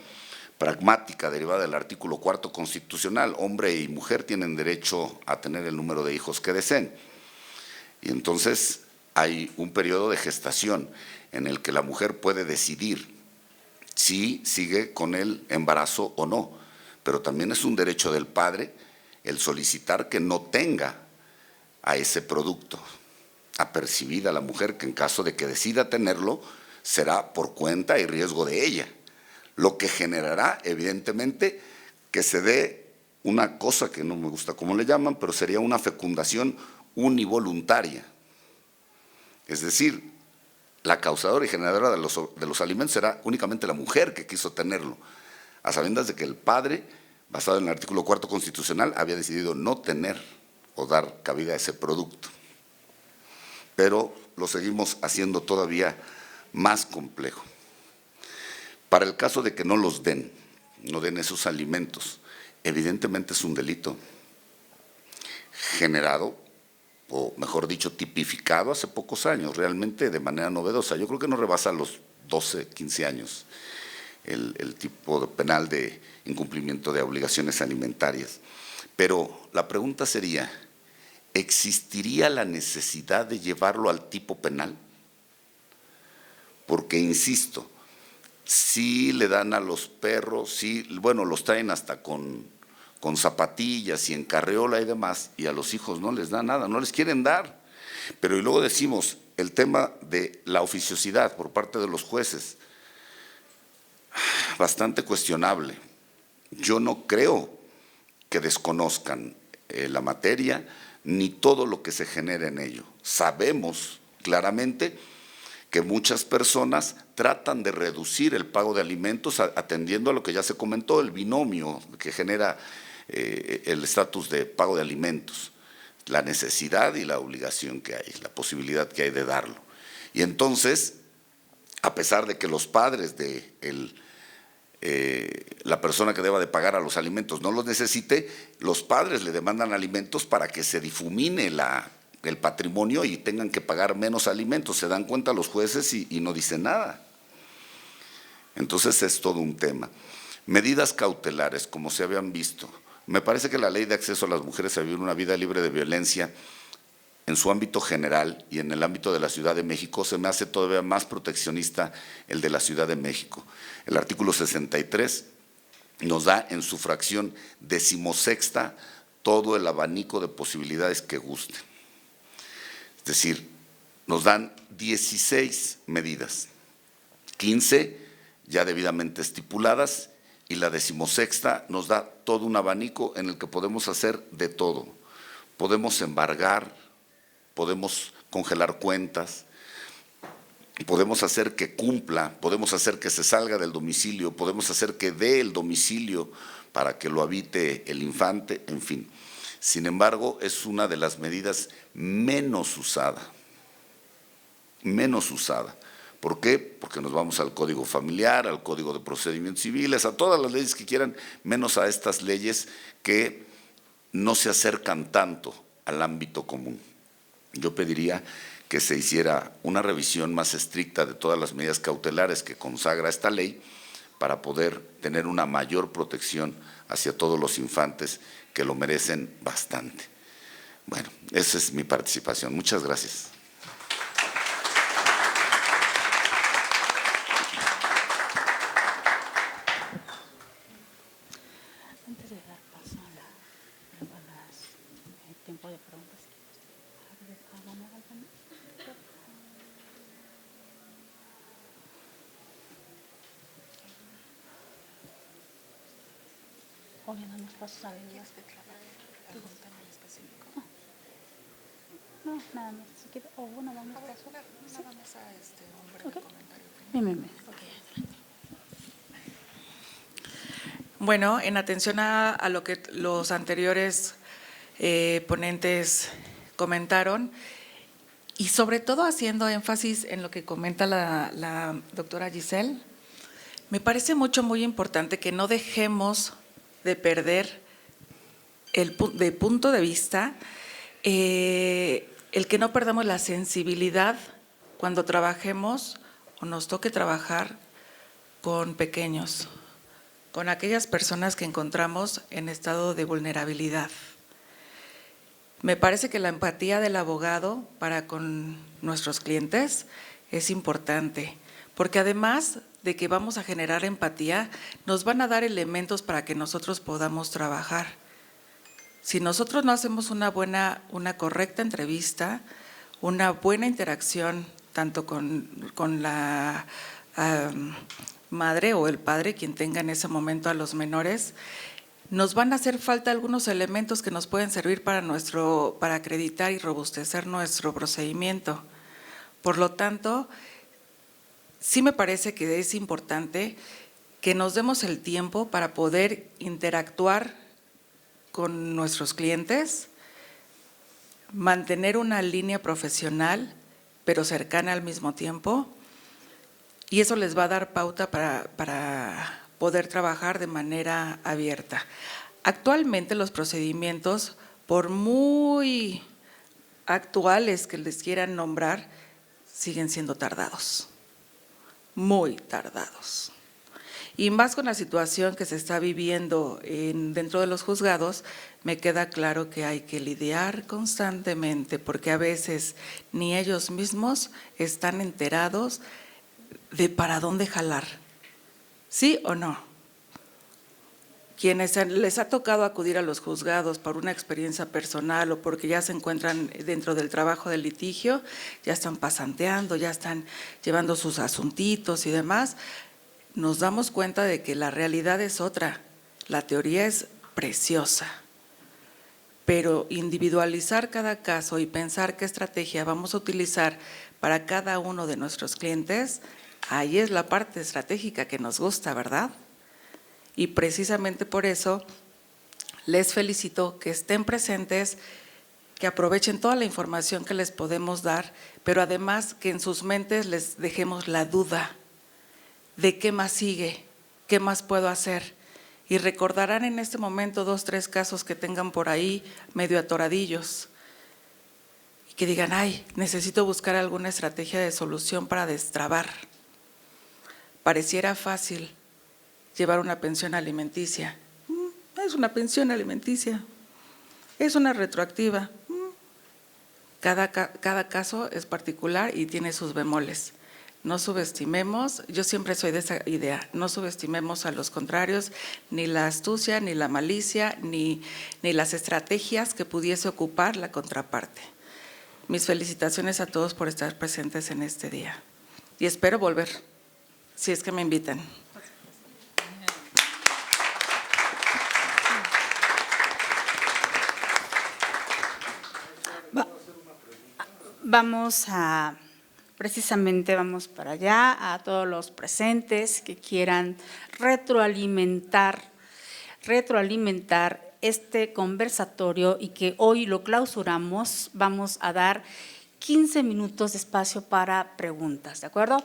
pragmática derivada del artículo 4 constitucional. Hombre y mujer tienen derecho a tener el número de hijos que deseen. Y entonces hay un periodo de gestación en el que la mujer puede decidir si sigue con el embarazo o no, pero también es un derecho del padre el solicitar que no tenga a ese producto, apercibida la mujer que en caso de que decida tenerlo, será por cuenta y riesgo de ella, lo que generará evidentemente que se dé una cosa que no me gusta cómo le llaman, pero sería una fecundación univoluntaria. Es decir, la causadora y generadora de los alimentos será únicamente la mujer que quiso tenerlo, a sabiendas de que el padre, basado en el artículo 4 constitucional, había decidido no tener o dar cabida a ese producto. Pero lo seguimos haciendo todavía más complejo. Para el caso de que no los den, no den esos alimentos, evidentemente es un delito generado, o mejor dicho, tipificado hace pocos años, realmente de manera novedosa. Yo creo que no rebasa los 12, 15 años el tipo penal de incumplimiento de obligaciones alimentarias. Pero la pregunta sería, ¿existiría la necesidad de llevarlo al tipo penal? Porque, insisto, sí le dan a los perros, sí, bueno, los traen hasta con zapatillas y en carriola y demás, y a los hijos no les dan nada, no les quieren dar. Pero y luego decimos el tema de la oficiosidad por parte de los jueces, bastante cuestionable. Yo no creo que desconozcan la materia ni todo lo que se genera en ello. Sabemos claramente que muchas personas tratan de reducir el pago de alimentos atendiendo a lo que ya se comentó, el binomio que genera el estatus de pago de alimentos, la necesidad y la obligación que hay, la posibilidad que hay de darlo. Y entonces, a pesar de que los padres de la persona que deba de pagar a los alimentos no los necesite, los padres le demandan alimentos para que se difumine el patrimonio y tengan que pagar menos alimentos. Se dan cuenta los jueces y no dicen nada. Entonces es todo un tema. Medidas cautelares, como se habían visto. Me parece que la ley de acceso a las mujeres a vivir una vida libre de violencia en su ámbito general y en el ámbito de la Ciudad de México se me hace todavía más proteccionista el de la Ciudad de México. El artículo 63 nos da en su fracción 16ª todo el abanico de posibilidades que gusten. Es decir, nos dan 16 medidas, 15 ya debidamente estipuladas, y la 16ª nos da todo un abanico en el que podemos hacer de todo. Podemos embargar, podemos congelar cuentas, podemos hacer que cumpla, podemos hacer que se salga del domicilio, podemos hacer que dé el domicilio para que lo habite el infante, en fin. Sin embargo, es una de las medidas menos usada. Menos usada. ¿Por qué? Porque nos vamos al Código Familiar, al Código de Procedimientos Civiles, a todas las leyes que quieran, menos a estas leyes que no se acercan tanto al ámbito común. Yo pediría que se hiciera una revisión más estricta de todas las medidas cautelares que consagra esta ley para poder tener una mayor protección hacia todos los infantes que lo merecen bastante. Bueno, esa es mi participación. Muchas gracias. Antes de dar paso a tiempo de preguntas, o le damos paso a la no, nada más. Si quiere, o bueno, vamos a paso. Nada más a un breve comentario. Bien. Bueno, en atención a lo que los anteriores ponentes comentaron, y sobre todo haciendo énfasis en lo que comenta la doctora Giselle, me parece muy importante que no dejemos de perder de punto de vista el que no perdamos la sensibilidad cuando trabajemos o nos toque trabajar con pequeños, con aquellas personas que encontramos en estado de vulnerabilidad. Me parece que la empatía del abogado para con nuestros clientes es importante, porque además de que vamos a generar empatía, nos van a dar elementos para que nosotros podamos trabajar. Si nosotros no hacemos una correcta entrevista, una buena interacción tanto con la madre o el padre, quien tenga en ese momento a los menores. Nos van a hacer falta algunos elementos que nos pueden servir para acreditar y robustecer nuestro procedimiento. Por lo tanto, sí me parece que es importante que nos demos el tiempo para poder interactuar con nuestros clientes, mantener una línea profesional, pero cercana al mismo tiempo, y eso les va a dar pauta para poder trabajar de manera abierta. Actualmente los procedimientos, por muy actuales que les quieran nombrar, siguen siendo tardados, muy tardados. Y más con la situación que se está viviendo dentro de los juzgados, me queda claro que hay que lidiar constantemente, porque a veces ni ellos mismos están enterados de para dónde jalar, ¿sí o no? Quienes les ha tocado acudir a los juzgados por una experiencia personal o porque ya se encuentran dentro del trabajo del litigio, ya están pasanteando, ya están llevando sus asuntitos y demás, nos damos cuenta de que la realidad es otra. La teoría es preciosa, pero individualizar cada caso y pensar qué estrategia vamos a utilizar para cada uno de nuestros clientes, ahí es la parte estratégica que nos gusta, ¿verdad? Y precisamente por eso les felicito que estén presentes, que aprovechen toda la información que les podemos dar, pero además que en sus mentes les dejemos la duda de qué más sigue, qué más puedo hacer. Y recordarán en este momento 2, 3 casos que tengan por ahí medio atoradillos y que digan, ay, necesito buscar alguna estrategia de solución para destrabar. Pareciera fácil llevar una pensión alimenticia. Es una pensión alimenticia, es una retroactiva. Cada caso es particular y tiene sus bemoles. No subestimemos, yo siempre soy de esa idea, no subestimemos a los contrarios, ni la astucia, ni la malicia, ni las estrategias que pudiese ocupar la contraparte. Mis felicitaciones a todos por estar presentes en este día y espero volver, si es que me invitan. Precisamente vamos para allá, a todos los presentes que quieran retroalimentar este conversatorio y que hoy lo clausuramos. Vamos a dar 15 minutos de espacio para preguntas, ¿de acuerdo?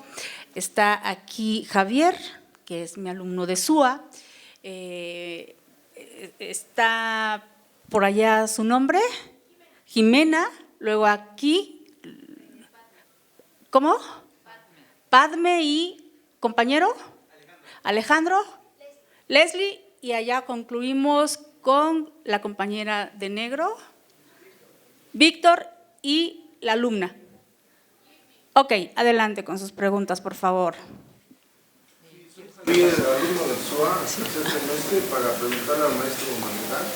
Está aquí Javier, que es mi alumno de SUA. Está por allá su nombre, Jimena, luego aquí. ¿Cómo? Padme y compañero Alejandro, Leslie, y allá concluimos con la compañera de negro, Víctor y la alumna. Ok, adelante con sus preguntas, por favor. Soy el alumno del SUA, tercer semestre, para preguntarle al maestro Manuel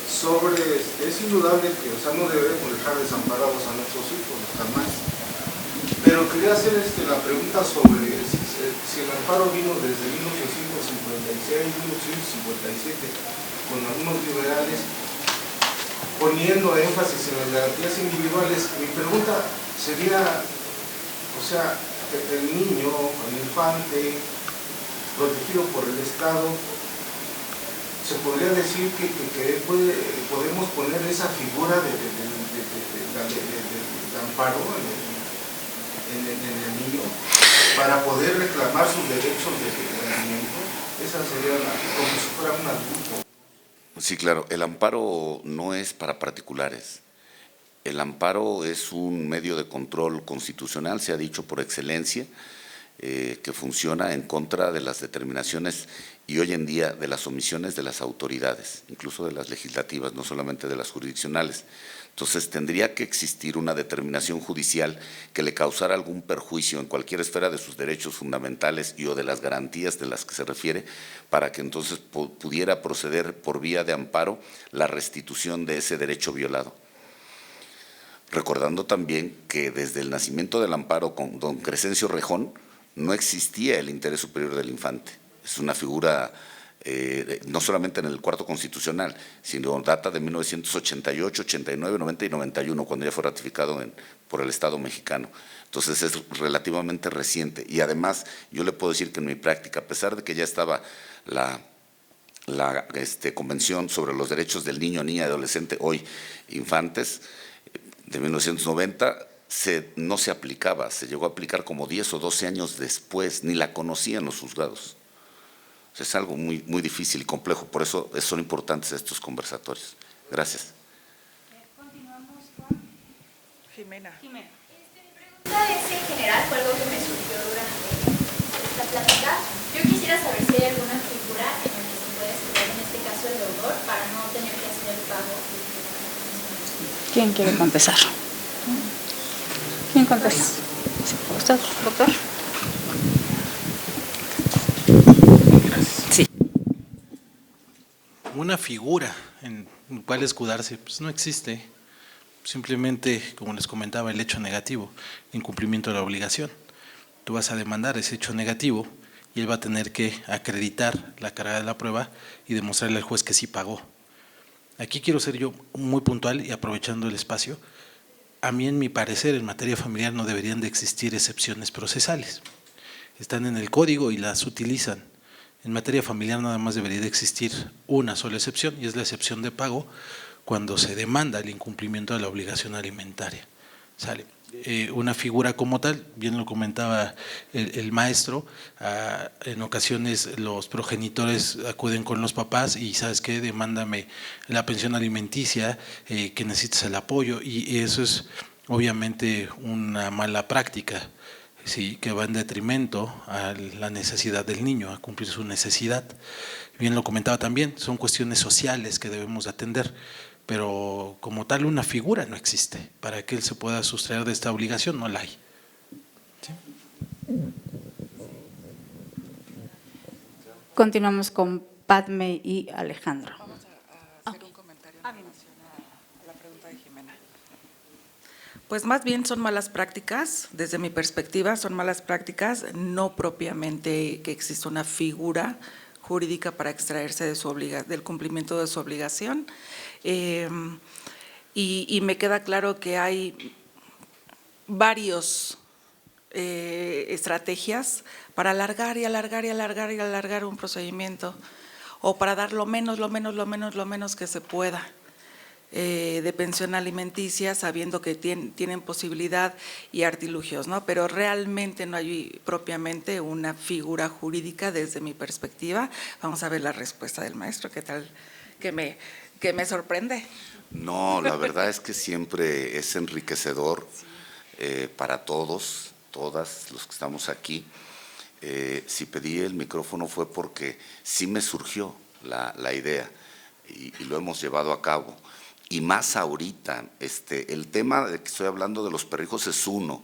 sobre, es indudable que, no debemos dejar desamparados a nuestros hijos, jamás. Pero quería hacer la pregunta sobre si el amparo vino desde 1856, 1857, con algunos liberales, poniendo énfasis en las garantías individuales. Mi pregunta sería, el niño, el infante, protegido por el Estado, se podría decir que podemos poner esa figura de amparo en el niño para poder reclamar sus derechos de tratamiento. Esa sería como si fuera un adulto. Sí, claro, el amparo no es para particulares. El amparo es un medio de control constitucional, se ha dicho por excelencia, que funciona en contra de las determinaciones y hoy en día de las omisiones de las autoridades, incluso de las legislativas, no solamente de las jurisdiccionales. Entonces, tendría que existir una determinación judicial que le causara algún perjuicio en cualquier esfera de sus derechos fundamentales y o de las garantías de las que se refiere, para que entonces pudiera proceder por vía de amparo la restitución de ese derecho violado. recordando también que desde el nacimiento del amparo con don Crescencio Rejón no existía el interés superior del infante. Es una figura no solamente en el cuarto constitucional, sino data de 1988, 89, 90 y 91, cuando ya fue ratificado por el Estado mexicano. Entonces es relativamente reciente. Y además yo le puedo decir que en mi práctica, a pesar de que ya estaba la Convención sobre los Derechos del Niño, Niña y Adolescente, hoy infantes, de 1990, no se aplicaba, se llegó a aplicar como 10 o 12 años después, ni la conocían los juzgados. O sea, es algo muy, muy difícil y complejo, por eso son importantes estos conversatorios. Gracias. Continuamos con Jimena. Jimena. Mi pregunta es en general, fue algo que me surgió durante esta plática. Yo quisiera saber si hay alguna figura en la que se puede estudiar, en este caso el deudor, para no tener que hacer el pago. ¿Quién quiere contestar? ¿Quién contesta? ¿Usted, doctor? Sí. Una figura en la cual escudarse, pues no existe. Simplemente, como les comentaba, el hecho negativo, incumplimiento de la obligación. Tú vas a demandar ese hecho negativo y él va a tener que acreditar la carga de la prueba y demostrarle al juez que sí pagó. Aquí quiero ser yo muy puntual y aprovechando el espacio. A mí, en mi parecer, en materia familiar no deberían de existir excepciones procesales. Están en el código y las utilizan. En materia familiar nada más debería de existir una sola excepción, y es la excepción de pago cuando se demanda el incumplimiento de la obligación alimentaria. ¿Sale? Una figura como tal, bien lo comentaba el maestro, en ocasiones los progenitores acuden con los papás y ¿sabes qué? Demándame la pensión alimenticia, que necesitas el apoyo, y eso es obviamente una mala práctica, sí, que va en detrimento a la necesidad del niño, a cumplir su necesidad. Bien lo comentaba también, son cuestiones sociales que debemos atender, pero como tal una figura no existe. Para que él se pueda sustraer de esta obligación, no la hay. ¿Sí? Continuamos con Padme y Alejandro. Vamos a hacer un comentario en relación a la pregunta de Jimena. Pues más bien son malas prácticas, desde mi perspectiva son malas prácticas, no propiamente que exista una figura jurídica para extraerse de del cumplimiento de su obligación. Y me queda claro que hay varios estrategias para alargar y alargar y alargar y alargar un procedimiento, o para dar lo menos que se pueda de pensión alimenticia, sabiendo que tienen posibilidad y artilugios, ¿no? Pero realmente no hay propiamente una figura jurídica desde mi perspectiva. Vamos a ver la respuesta del maestro, ¿qué tal? Que me sorprende. No, la verdad es que siempre es enriquecedor para todos, todas los que estamos aquí. Si pedí el micrófono fue porque sí me surgió la idea y lo hemos llevado a cabo. Y más ahorita, el tema de que estoy hablando de los perrijos es uno,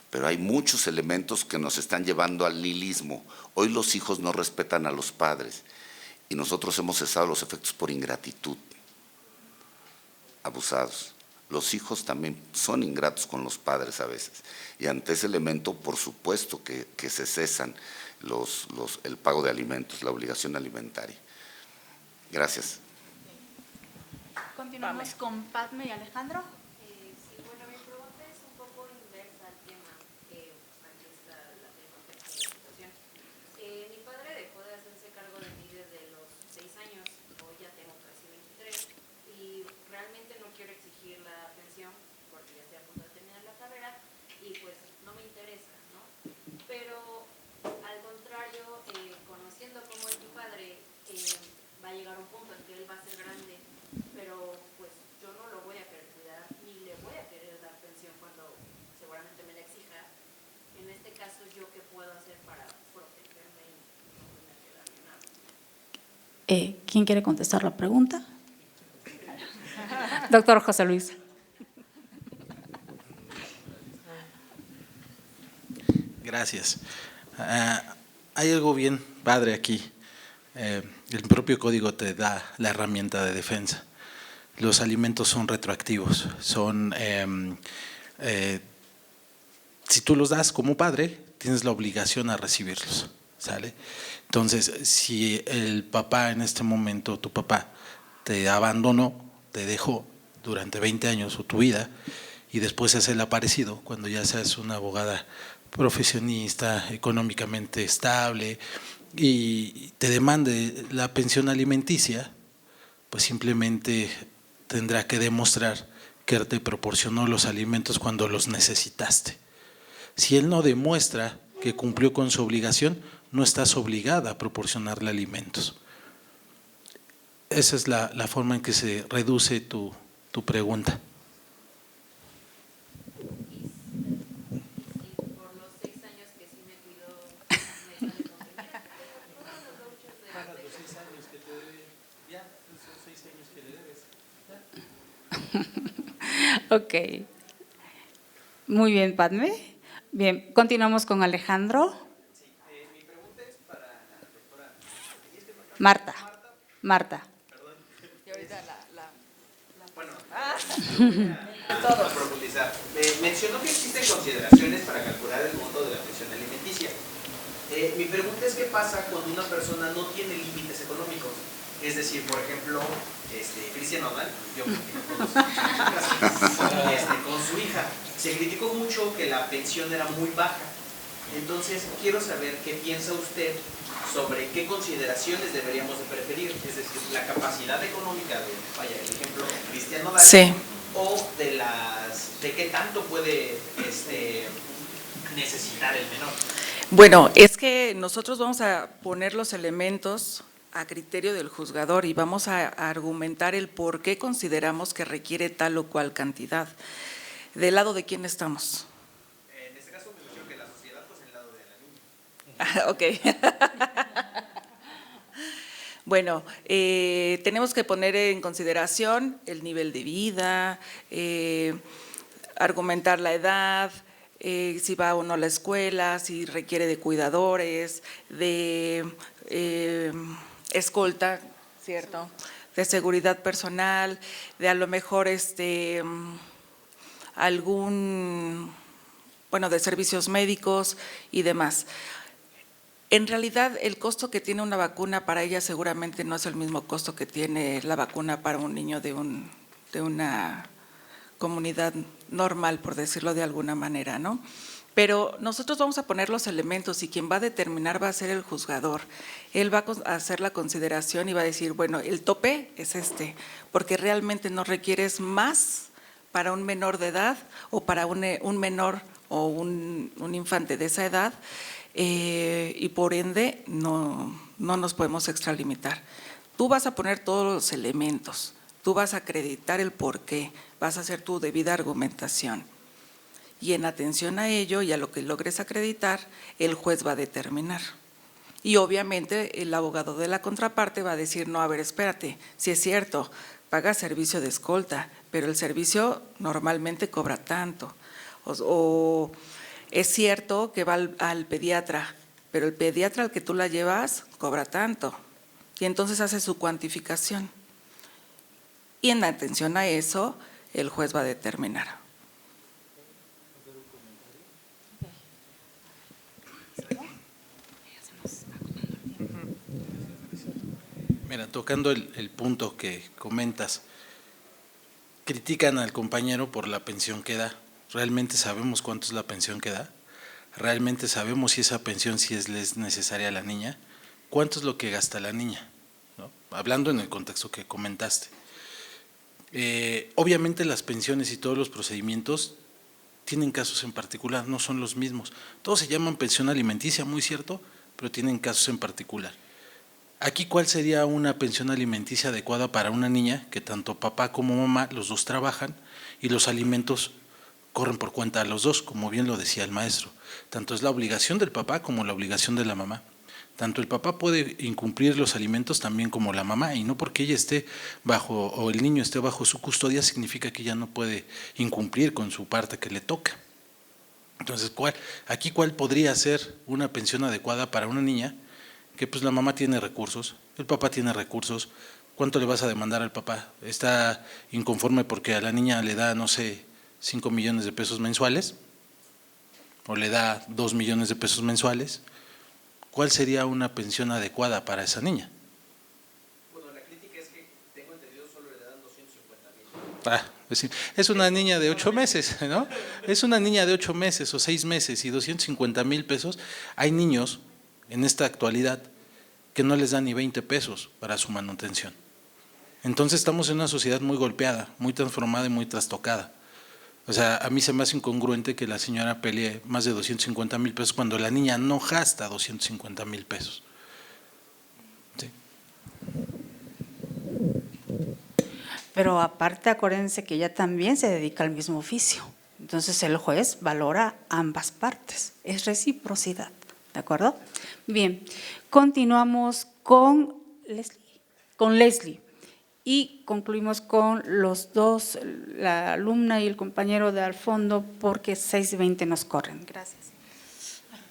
pero hay muchos elementos que nos están llevando al nihilismo. Hoy los hijos no respetan a los padres y nosotros hemos cesado los efectos por ingratitud, abusados. Los hijos también son ingratos con los padres a veces, y ante ese elemento, por supuesto que se cesan el pago de alimentos, la obligación alimentaria. Gracias. Continuamos con Padme y Alejandro. Sí, bueno, mi pregunta es un poco inversa al tema, aquí está la situación. Mi padre dejó de hacerse cargo de mí desde los 6 años, hoy ya tengo casi 23, y realmente no quiero exigir la pensión porque ya estoy a punto de terminar la carrera y pues no me interesa, ¿no? Pero al contrario, conociendo cómo es mi padre, va a llegar un punto en que él va a ser grande, pero pues yo no lo voy a querer cuidar ni le voy a querer dar pensión cuando seguramente me la exija. En este caso, ¿yo qué puedo hacer para protegerme y no tener que darle nada? ¿Quién quiere contestar la pregunta? Doctor José Luis. Gracias. Hay algo bien padre aquí. El propio código te da la herramienta de defensa. los alimentos son retroactivos, si tú los das como padre, tienes la obligación a recibirlos, ¿sale? Entonces, si el papá en este momento, tu papá, te abandonó, te dejó durante 20 años o tu vida, y después es el aparecido, cuando ya seas una abogada profesionista, económicamente estable, y te demande la pensión alimenticia, pues simplemente tendrá que demostrar que te proporcionó los alimentos cuando los necesitaste. Si él no demuestra que cumplió con su obligación, no estás obligada a proporcionarle alimentos. Esa es la forma en que se reduce tu pregunta. Por los 6 años que sí me cuidó, me sale con dinero. Todos los vouchers de Para los 6 años que te debe, ya, esos 6 años que le debes. Ok. Muy bien, Padme. Bien, continuamos con Alejandro. Sí, mi pregunta es para la doctora. Marta. Marta. Perdón. Y ahorita Bueno, a profundizar. Mencionó que existen consideraciones para calcular el monto de la pensión alimenticia. Mi pregunta es qué pasa cuando una persona no tiene límites económicos. Es decir, por ejemplo, Cristian Nodal, yo con su hija, se criticó mucho que la pensión era muy baja. Entonces, quiero saber qué piensa usted sobre qué consideraciones deberíamos de preferir, es decir, la capacidad económica de, vaya, el ejemplo, Cristian Nodal, Sí. o de qué tanto puede necesitar el menor. Bueno, es que nosotros vamos a poner los elementos a criterio del juzgador y vamos a argumentar el por qué consideramos que requiere tal o cual cantidad. ¿Del lado de quién estamos? En este caso me imagino que la sociedad, pues, en el lado de la niña. Ok. Bueno, tenemos que poner en consideración el nivel de vida, argumentar la edad, si va o no a la escuela, si requiere de cuidadores, de escolta, ¿cierto? De seguridad personal, de a lo mejor de servicios médicos y demás. En realidad, el costo que tiene una vacuna para ella seguramente no es el mismo costo que tiene la vacuna para un niño de una comunidad normal, por decirlo de alguna manera, ¿no? Pero nosotros vamos a poner los elementos y quien va a determinar va a ser el juzgador. Él va a hacer la consideración y va a decir, bueno, el tope es porque realmente no requieres más para un menor de edad o para un menor o un infante de esa edad, y por ende no nos podemos extralimitar. Tú vas a poner todos los elementos, tú vas a acreditar el porqué, vas a hacer tu debida argumentación. Y en atención a ello y a lo que logres acreditar, el juez va a determinar. Y obviamente el abogado de la contraparte va a decir, no, a ver, espérate, si es cierto, paga servicio de escolta, pero el servicio normalmente cobra tanto. O es cierto que va al pediatra, pero el pediatra al que tú la llevas cobra tanto. Y entonces hace su cuantificación. Y en atención a eso, el juez va a determinar. Mira, tocando el punto que comentas, critican al compañero por la pensión que da. ¿Realmente sabemos cuánto es la pensión que da? ¿Realmente sabemos si esa pensión sí es necesaria a la niña? ¿Cuánto es lo que gasta la niña? ¿No? Hablando en el contexto que comentaste. Obviamente las pensiones y todos los procedimientos tienen casos en particular, no son los mismos. Todos se llaman pensión alimenticia, muy cierto, pero tienen casos en particular. Aquí, ¿cuál sería una pensión alimenticia adecuada para una niña que tanto papá como mamá, los dos trabajan y los alimentos corren por cuenta de los dos, como bien lo decía el maestro? Tanto es la obligación del papá como la obligación de la mamá. Tanto el papá puede incumplir los alimentos también como la mamá, y no porque ella esté bajo o el niño esté bajo su custodia significa que ella no puede incumplir con su parte que le toca. Entonces, ¿cuál podría ser una pensión adecuada para una niña? Que pues la mamá tiene recursos, el papá tiene recursos, ¿cuánto le vas a demandar al papá? ¿Está inconforme porque a la niña le da, no sé, 5 millones de pesos mensuales? ¿O le da 2 millones de pesos mensuales? ¿Cuál sería una pensión adecuada para esa niña? Bueno, la crítica es que tengo entendido solo le dan 250,000. Es una niña de 8 meses, ¿no? Es una niña de 8 meses o 6 meses y 250,000 pesos. Hay niños en esta actualidad que no les dan ni 20 pesos para su manutención. Entonces estamos en una sociedad muy golpeada, muy transformada y muy trastocada. O sea, a mí se me hace incongruente que la señora pelee más de 250,000 pesos cuando la niña no gasta 250,000 pesos. Sí. Pero aparte, acuérdense que ella también se dedica al mismo oficio. Entonces el juez valora ambas partes. Es reciprocidad, ¿de acuerdo? Bien, continuamos con Leslie. Y concluimos con los dos, la alumna y el compañero de al fondo, porque 6:20 nos corren. Gracias.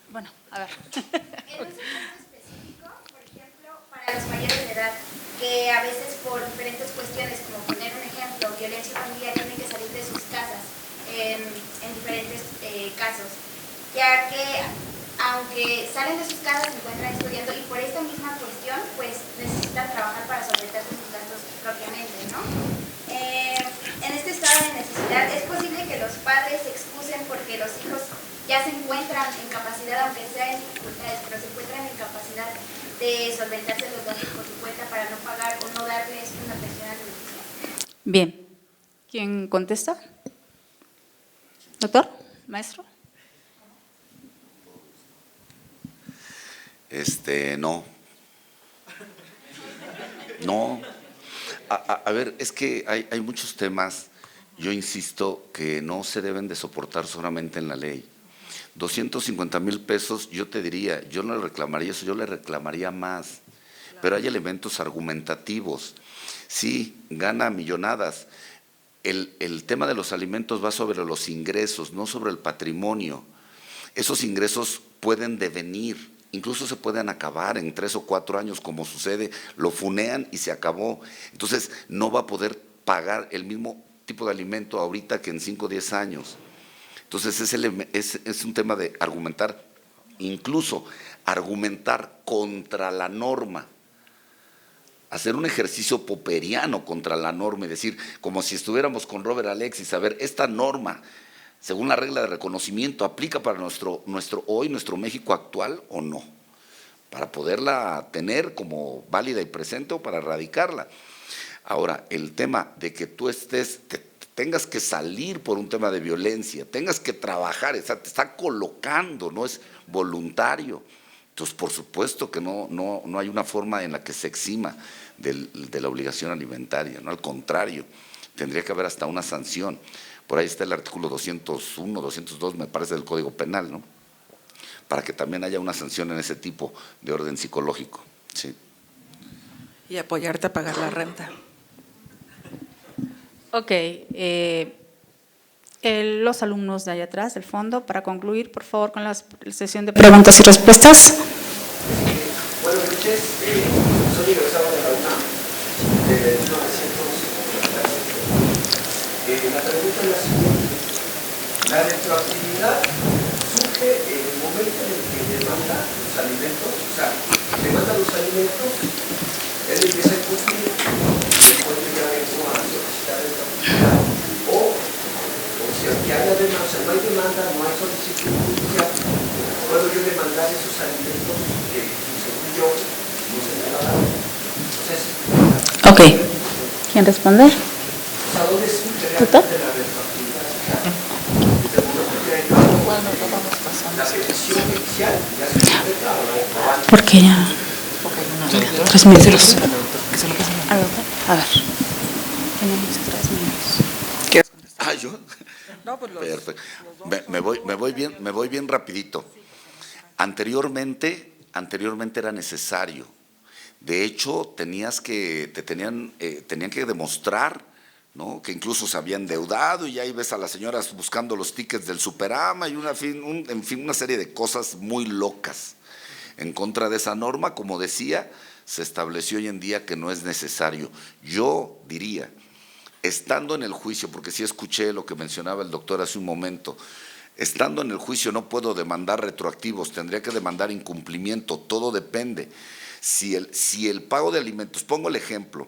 Bueno, a ver. En un caso específico, por ejemplo, para los mayores de edad, que a veces por diferentes cuestiones, como poner un ejemplo, violencia familiar, tienen que salir de sus casas en diferentes casos, ya que aunque salen de sus casas se encuentran estudiando y por esta misma cuestión pues necesitan trabajar para solventar sus gastos propiamente, ¿no? En este estado de necesidad es posible que los padres se excusen porque los hijos ya se encuentran en capacidad, aunque sea en dificultades, pero se encuentran en capacidad de solventarse los gastos por su cuenta para no pagar o no darles una pensión alimenticia. Bien, ¿quién contesta? ¿Doctor? ¿Maestro? No. No. A ver, es que hay muchos temas, yo insisto, que no se deben de soportar solamente en la ley. 250,000 pesos, yo te diría, yo no le reclamaría eso, yo le reclamaría más. Pero hay elementos argumentativos. Sí, gana millonadas. El tema de los alimentos va sobre los ingresos, no sobre el patrimonio. Esos ingresos pueden devenir, incluso se pueden acabar en 3 o 4 años, como sucede, lo funean y se acabó. Entonces no va a poder pagar el mismo tipo de alimento ahorita que en 5 o 10 años. Entonces es un tema de argumentar, incluso argumentar contra la norma, hacer un ejercicio popperiano contra la norma y decir, como si estuviéramos con Robert Alexis, a ver, esta norma, según la regla de reconocimiento, ¿aplica para nuestro México actual o no? Para poderla tener como válida y presente o para erradicarla. Ahora, el tema de que tú tengas que salir por un tema de violencia, tengas que trabajar, te está colocando, no es voluntario. Entonces, por supuesto que no hay una forma en la que se exima de la obligación alimentaria, ¿no? Al contrario, tendría que haber hasta una sanción. Por ahí está el artículo 201, 202, me parece, del Código Penal, ¿no? Para que también haya una sanción en ese tipo de orden psicológico. Sí. Y apoyarte a pagar la renta. Ok, los alumnos de allá atrás, del fondo, para concluir, por favor, con la sesión de preguntas y respuestas. Buenas noches, soy egresado de la UNAM, de 1997. La pregunta es la siguiente: la retroactividad surge en el momento en el que demanda los alimentos, o sea, demanda los alimentos, él empieza a cumplir, después ya vengo a solicitar retroactividad, o sea, que haya demanda, o sea, no hay demanda, no hay solicitud judicial, puedo yo demandar esos alimentos que según yo no se me va a dar. Entonces, Ok, ¿quién responde? o sea, ¿dónde surge realmente la retroactividad? Desde el momento que hay la petición inicial ya se completa o no. Porque ya… 3 minutos. A ver, tenemos 3 minutos. ¿Yo? No, pues Perfecto. Me voy bien rapidito. Anteriormente era necesario. De hecho, tenían que demostrar, ¿no?, que incluso se había endeudado, y ahí ves a las señoras buscando los tickets del Superama y en fin, una serie de cosas muy locas en contra de esa norma. Como decía, se estableció hoy en día que no es necesario. Yo diría, estando en el juicio, porque sí escuché lo que mencionaba el doctor hace un momento, estando en el juicio no puedo demandar retroactivos, tendría que demandar incumplimiento, todo depende. Si el pago de alimentos, pongo el ejemplo,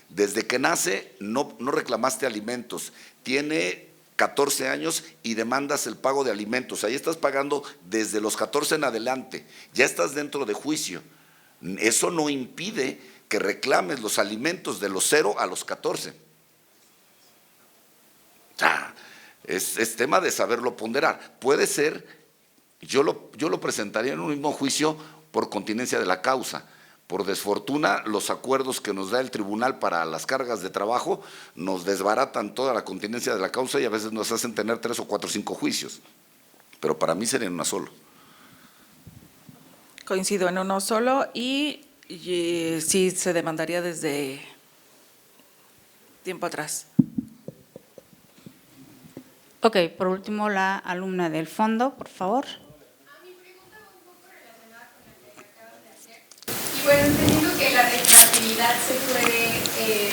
desde que nace no reclamaste alimentos, tiene 14 años y demandas el pago de alimentos, ahí estás pagando desde los 14 en adelante, ya estás dentro de juicio. Eso no impide que reclames los alimentos de los 0 a los 14. Es tema de saberlo ponderar. Puede ser, yo lo presentaría en un mismo juicio por continencia de la causa. Por desfortuna, los acuerdos que nos da el tribunal para las cargas de trabajo nos desbaratan toda la continencia de la causa y a veces nos hacen tener 3 o 4 o 5 juicios. Pero para mí sería una solo. Coincido en uno solo y sí se demandaría desde tiempo atrás. Ok, por último, la alumna del fondo, por favor. Mi pregunta va un poco relacionada con la que acabas de hacer. Y bueno, entendiendo que la retroactividad se puede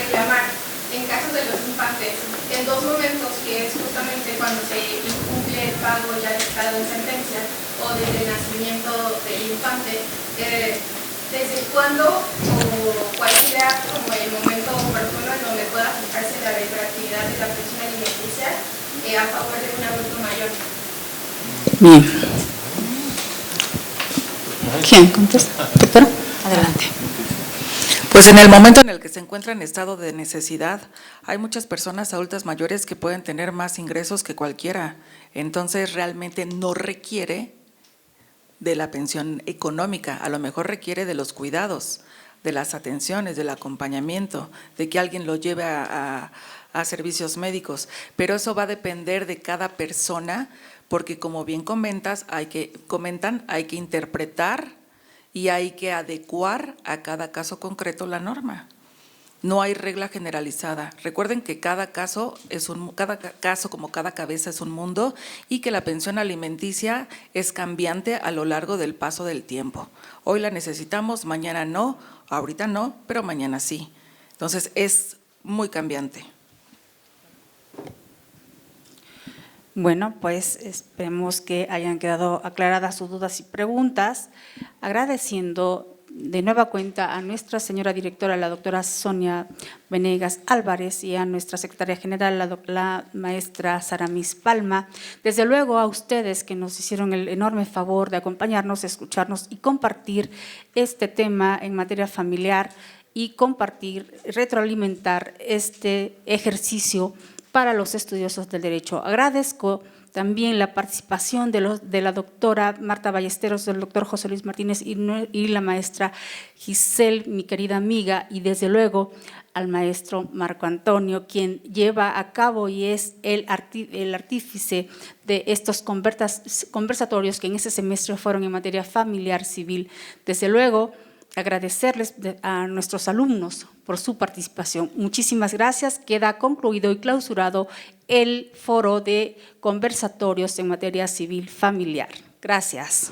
reclamar en caso de los infantes en dos momentos, que es justamente cuando se incumple el pago ya dictado en sentencia o desde el nacimiento del infante, ¿desde cuándo o cuál será como el momento oportuno en donde pueda fijarse la retroactividad de la pensión alimenticia a favor de un adulto mayor? Bien. ¿Quién contesta? Doctora, adelante. Pues en el momento en el que se encuentra en estado de necesidad, hay muchas personas adultas mayores que pueden tener más ingresos que cualquiera, entonces realmente no requiere de la pensión económica, a lo mejor requiere de los cuidados, de las atenciones, del acompañamiento, de que alguien lo lleve a servicios médicos, pero eso va a depender de cada persona, porque como bien comentan, hay que interpretar y hay que adecuar a cada caso concreto la norma. No hay regla generalizada. Recuerden que cada caso como cada cabeza es un mundo y que la pensión alimenticia es cambiante a lo largo del paso del tiempo. Hoy la necesitamos, mañana no, ahorita no, pero mañana sí. Entonces es muy cambiante. Bueno, pues esperemos que hayan quedado aclaradas sus dudas y preguntas, agradeciendo de nueva cuenta a nuestra señora directora, la doctora Sonia Venegas Álvarez, y a nuestra secretaria general, la maestra Saramis Palma. Desde luego a ustedes que nos hicieron el enorme favor de acompañarnos, escucharnos y compartir este tema en materia familiar y compartir, retroalimentar este ejercicio para los estudiosos del derecho. Agradezco también la participación de la doctora Marta Ballesteros, del doctor José Luis Martínez y la maestra Giselle, mi querida amiga, y desde luego al maestro Marco Antonio, quien lleva a cabo y es el artífice de estos conversatorios que en este semestre fueron en materia familiar civil. Desde luego, agradecerles a nuestros alumnos por su participación. Muchísimas gracias. Queda concluido y clausurado el foro de conversatorios en materia civil familiar. Gracias.